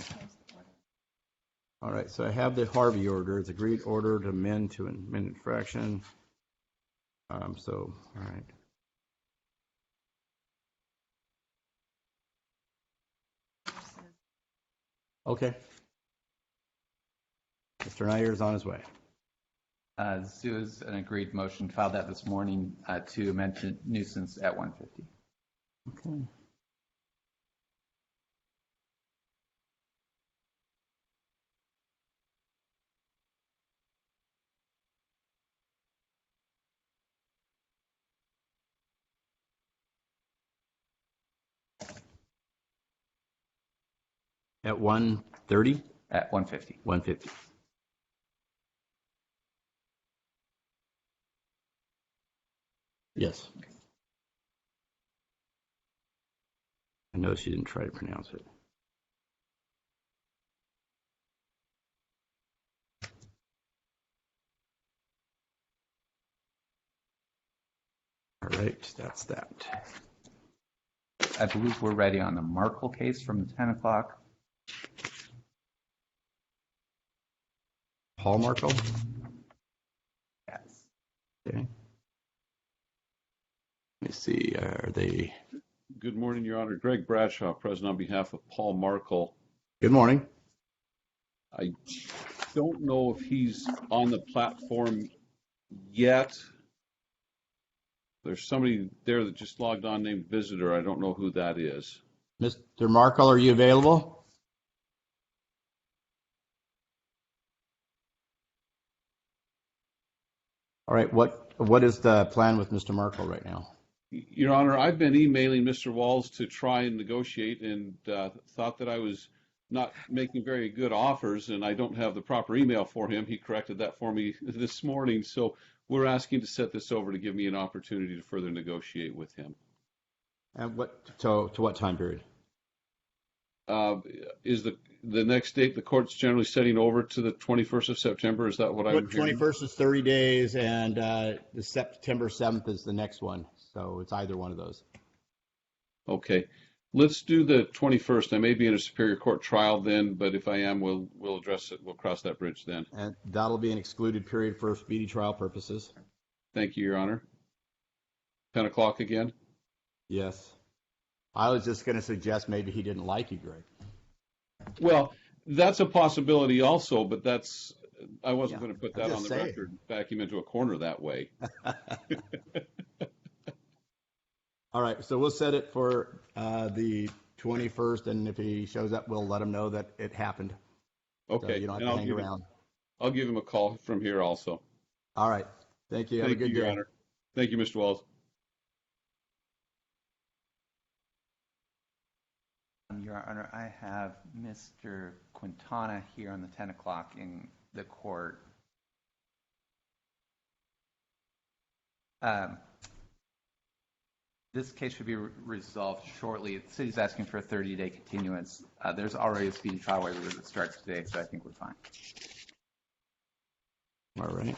Speaker 2: All right, so I have the Harvey order. It's agreed order to amend to an infraction. All right. Okay. Mr. Nair is on his way.
Speaker 4: This is an agreed motion. Filed that this morning to amend to nuisance at 150.
Speaker 2: Okay. At 130?
Speaker 4: At 150.
Speaker 2: 150. Yes. I know she didn't try to pronounce it. All right, that's that.
Speaker 4: I believe we're ready on the Markle case from 10 o'clock.
Speaker 2: Paul Markle?
Speaker 4: Yes.
Speaker 2: Okay. Let me see, are they?
Speaker 22: Good morning, Your Honor. Greg Bradshaw, present on behalf of Paul Markle.
Speaker 2: Good morning.
Speaker 22: I don't know if he's on the platform yet. There's somebody there that just logged on named Visitor. I don't know who that is.
Speaker 2: Mr. Markle, are you available? All right, what is the plan with Mr. Markle right now?
Speaker 22: Your Honor, I've been emailing Mr. Walls to try and negotiate and thought that I was not making very good offers, and I don't have the proper email for him. He corrected that for me this morning, so we're asking to set this over to give me an opportunity to further negotiate with him.
Speaker 2: And to what time period?
Speaker 22: Is the next date the court's generally setting over to the 21st of September? Is that what I'm hearing?
Speaker 2: 21st is 30 days, and the September 7th is the next one. So it's either one of those.
Speaker 22: Okay. Let's do the 21st. I may be in a Superior Court trial then, but if I am, we'll address it. We'll cross that bridge then.
Speaker 2: And that'll be an excluded period for speedy trial purposes.
Speaker 22: Thank you, Your Honor. 10 o'clock again?
Speaker 2: Yes. I was just going to suggest maybe he didn't like you, Greg.
Speaker 22: Well, That's a possibility also, but I wasn't going to put that on the
Speaker 2: saying.
Speaker 22: record, back him into a corner that way.
Speaker 2: All right, so we'll set it for the 21st, and if he shows up, we'll let him know that it happened.
Speaker 22: Okay.
Speaker 2: So you don't have to hang around.
Speaker 22: I'll give him a call from here also.
Speaker 2: All right. Thank you. Have a good day.
Speaker 22: Your Honor. Thank you, Mr. Walls.
Speaker 4: Your Honor, I have Mr. Quintana here on the 10 o'clock in the court. This case should be resolved shortly. The city's asking for a 30-day continuance. There's already a speedy trial waiver that starts today, so I think we're fine.
Speaker 2: All right.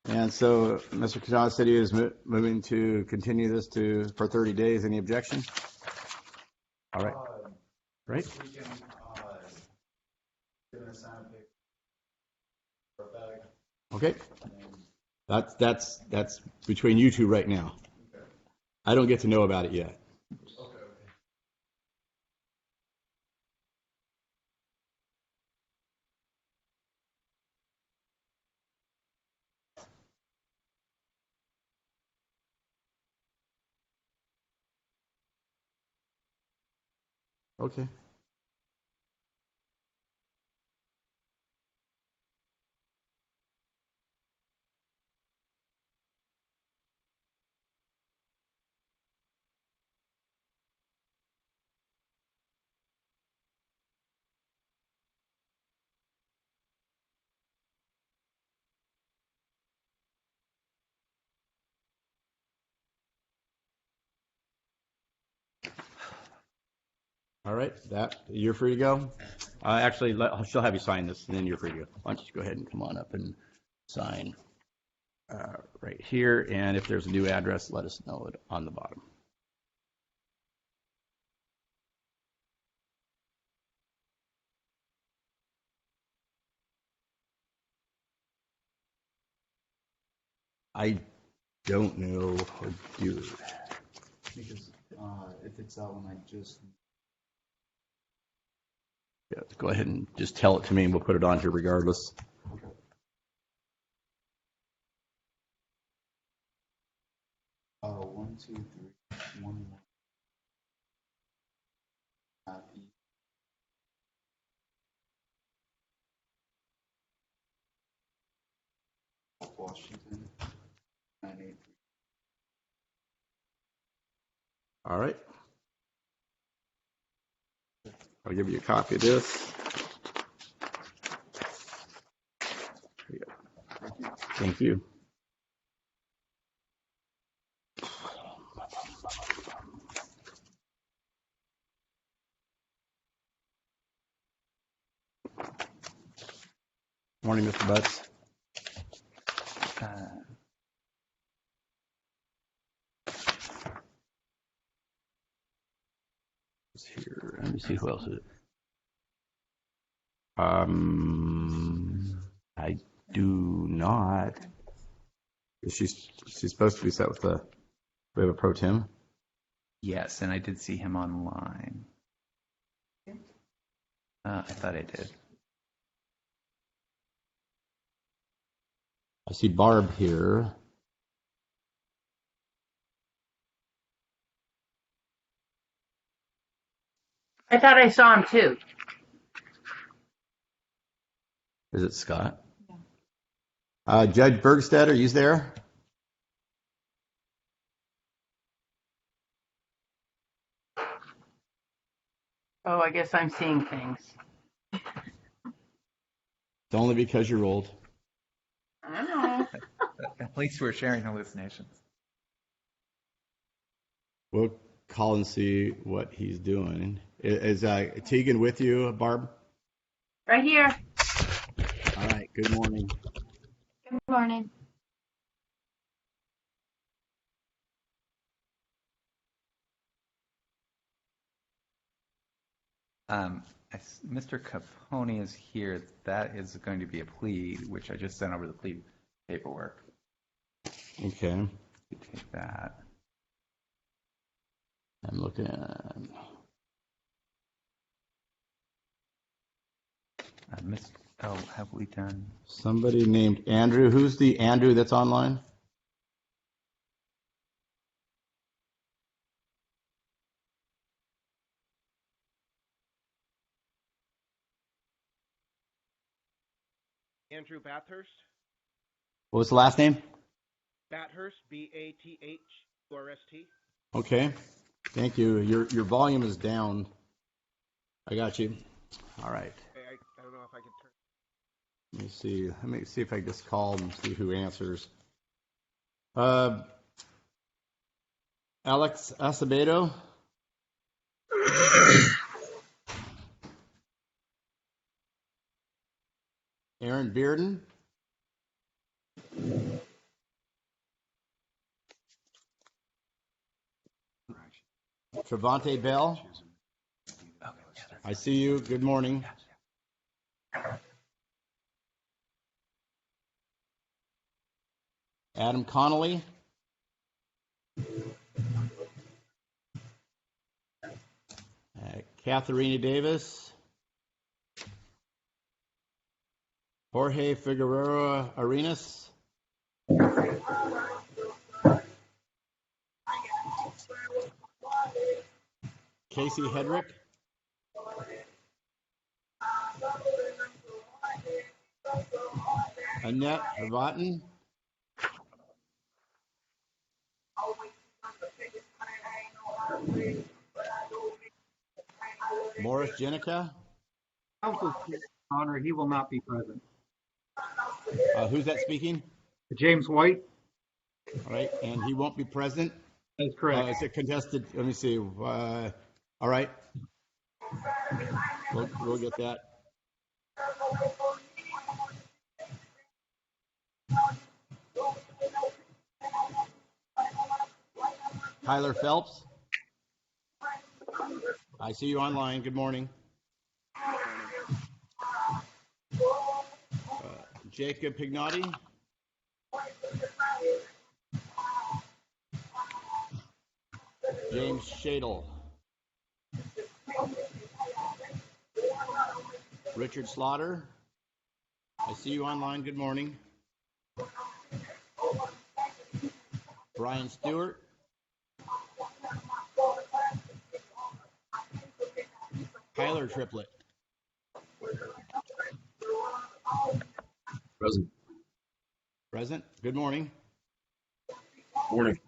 Speaker 2: And so Mr. Quintana said he is moving to continue this for 30 days. Any objection? All right. Great.
Speaker 12: We can give a sign pic for a bag.
Speaker 2: Okay. That's between you two right now.
Speaker 12: Okay.
Speaker 2: I don't get to know about it yet. Okay. All right, you're free to go. Actually, she'll have you sign this, and then you're free to go. Why don't you go ahead and come on up and sign right here, and if there's a new address, let us know it on the bottom. I don't know, dude.
Speaker 20: Because if it's that one, I just.
Speaker 2: Yeah, go ahead and just tell it to me, and we'll put it on here regardless.
Speaker 20: Okay. Oh, 1, 2, 3, 1, 1. Washington, 983.
Speaker 2: All right. I'll give you a copy of this. There you go. Thank you. Morning, Mr. Butts. Here, let me see who else is it. I do not. She's supposed to be set with we have a pro tem.
Speaker 4: Yes, and I did see him online. I thought I did.
Speaker 2: I see Barb here.
Speaker 1: I thought I saw him too.
Speaker 2: Is it Scott? Yeah. Judge Bergstedt, are you there?
Speaker 1: Oh, I guess I'm seeing things.
Speaker 2: It's only because you're old.
Speaker 1: I know.
Speaker 4: At least we're sharing hallucinations.
Speaker 2: We'll call and see what he's doing. Is Tegan with you, Barb?
Speaker 1: Right here.
Speaker 2: All right. Good morning.
Speaker 1: Good morning.
Speaker 4: Mr. Capone is here. That is going to be a plea, which I just sent over the plea paperwork.
Speaker 2: Okay.
Speaker 4: Take that.
Speaker 2: I'm looking at.
Speaker 4: Have we done?
Speaker 2: Somebody named Andrew. Who's the Andrew that's online?
Speaker 3: Andrew Bathurst.
Speaker 2: What was the last name?
Speaker 3: Bathurst, Bathurst.
Speaker 2: Okay. Thank you. Your volume is down. I got you. All right.
Speaker 3: I don't know if I can turn.
Speaker 2: Let me see if I just call and see who answers. Alex Acevedo. Aaron Bearden. Travante Bell. I see you. Good morning. Adam Connolly. Katharina Davis. Jorge Figueroa Arenas. Casey Hedrick. Annette Havatin. Morris Jenica.
Speaker 6: Council Honor, he will not be present.
Speaker 2: Who's that speaking?
Speaker 6: James White.
Speaker 2: All right, and he won't be present?
Speaker 6: That's correct.
Speaker 2: Is it contested? Let me see. All right. We'll get that. Tyler Phelps. I see you online. Good morning. Jacob Pignotti. James Shadle. Richard Slaughter. I see you online. Good morning. Brian Stewart. Tyler Triplett.
Speaker 23: Present.
Speaker 2: Present. Good morning.
Speaker 23: Morning.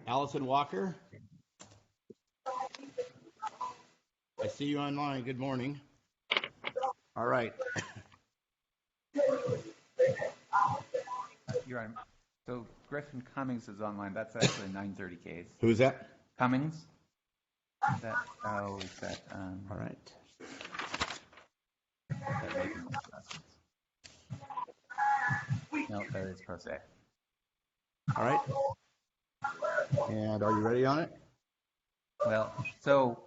Speaker 2: Allison Walker. I see you online. Good morning. All right.
Speaker 4: You're on. So Griffin Cummins is online. That's actually a 930 case.
Speaker 2: Who's that?
Speaker 4: Cummins. Is that?
Speaker 2: All right.
Speaker 4: That may be no, that is pro se.
Speaker 2: All right. And are you ready on it?
Speaker 4: Well, so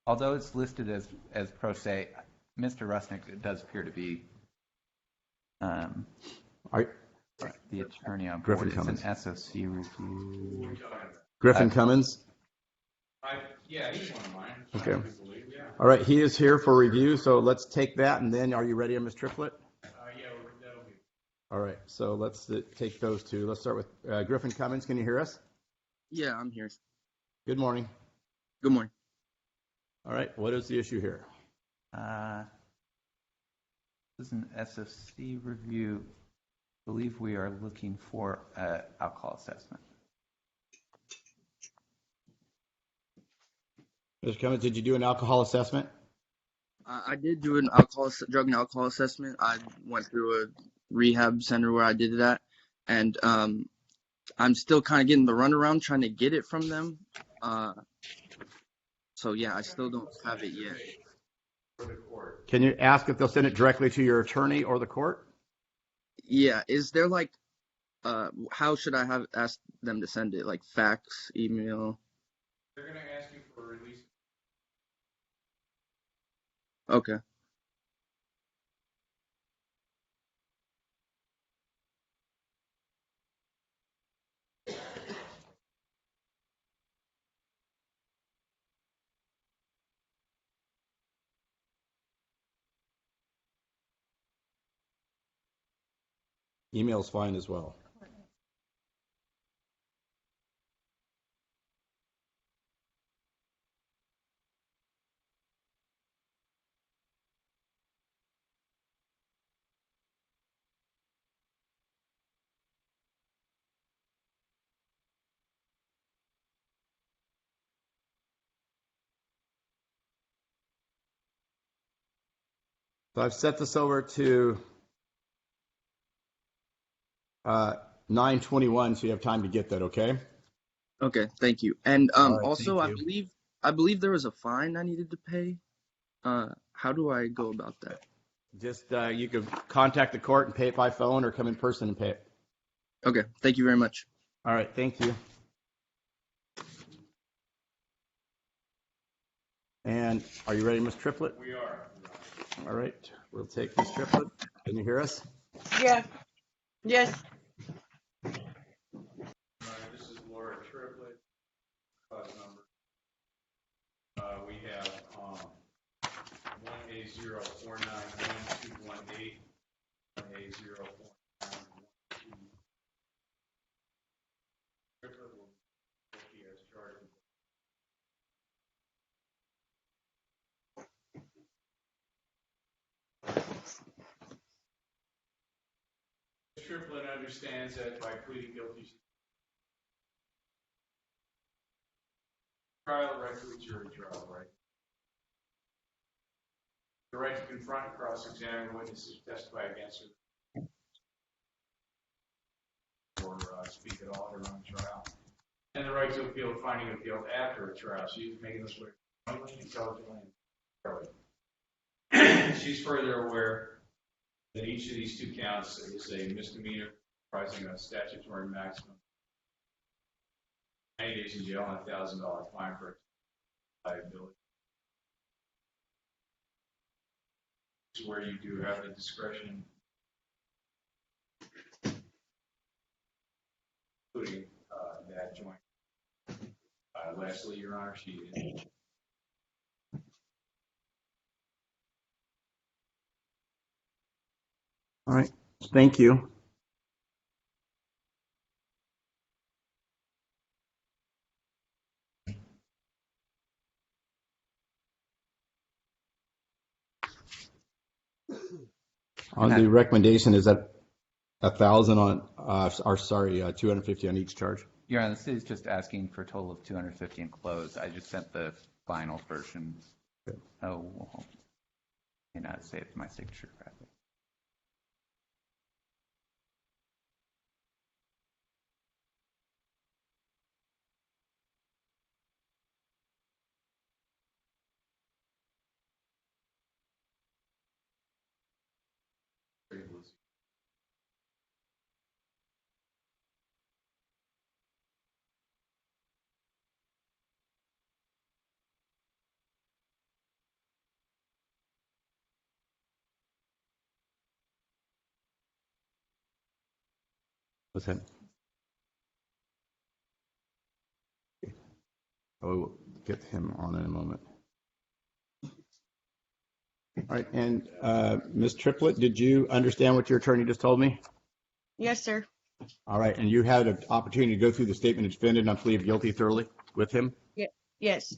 Speaker 4: although it's listed as pro se, Mr. Rusnick does appear to be the attorney on board.
Speaker 2: Griffin
Speaker 4: it's
Speaker 2: Cummins.
Speaker 4: An SOC review.
Speaker 2: Griffin Cummins.
Speaker 12: Yeah, he's one of mine.
Speaker 2: Okay. All right. He is here for review. So let's take that. And then are you ready on Ms. Triplett?
Speaker 12: Yeah, that'll be.
Speaker 2: All right. So let's take those two. Let's start with Griffin Cummins. Can you hear us?
Speaker 24: Yeah, I'm here.
Speaker 2: Good morning.
Speaker 24: Good morning.
Speaker 2: All right. What is the issue here?
Speaker 4: This is an SOC review. I believe we are looking for an alcohol assessment.
Speaker 2: Mr. Cummins, did you do an alcohol assessment?
Speaker 24: I did do an drug and alcohol assessment. I went through a rehab center where I did that, and I'm still kind of getting the runaround trying to get it from them. So yeah, I still don't have it yet.
Speaker 2: Can you ask if they'll send it directly to your attorney or the court?
Speaker 24: Yeah, is there like, how should I have asked them to send it? Like fax, email?
Speaker 12: They're going to ask you for a release.
Speaker 24: Okay.
Speaker 2: Email's fine as well. So I've set this over to 9:21, so you have time to get that, okay?
Speaker 24: Okay, thank you. And
Speaker 2: All right,
Speaker 24: also,
Speaker 2: thank you.
Speaker 24: I believe there was a fine I needed to pay. How do I go about that?
Speaker 2: Just you could contact the court and pay it by phone, or come in person and pay it.
Speaker 24: Okay, thank you very much.
Speaker 2: All right, thank you. And are you ready, Ms. Triplett?
Speaker 12: We are.
Speaker 2: All right, we'll take Ms. Triplett. Can you hear us?
Speaker 5: Yeah. Yes.
Speaker 12: All right, this is Laura Triplett. Number. We have 1A04912118, 1A049112. Triplett will be as charged. Triplett understands that by pleading guilty, trial right to a jury trial, right? The right to confront and cross-examine witnesses who testify against her or speak at all during trial, and the right to appeal finding of guilt after a trial. She's making this work intelligently and thoroughly. She's further aware that each of these two counts is a misdemeanor, comprising a statutory maximum 90 days in jail and a $1,000 fine for liability. This is where you do have the discretion, including that joint. Lastly, Your Honor, she is.
Speaker 2: All right, thank you. On the recommendation, is that 1,000 on, or sorry, 250 on each charge?
Speaker 4: Your Honor, the city's just asking for a total of 250 in close. I just sent the final version.
Speaker 2: Okay.
Speaker 4: Oh, well, I may not say it's my signature correctly.
Speaker 2: What's that? I will get him on in a moment. All right, and Ms. Triplett, did you understand what your attorney just told me?
Speaker 5: Yes, sir.
Speaker 2: All right, and you had an opportunity to go through the statement of defendant and plead guilty thoroughly with him?
Speaker 5: Yeah. Yes.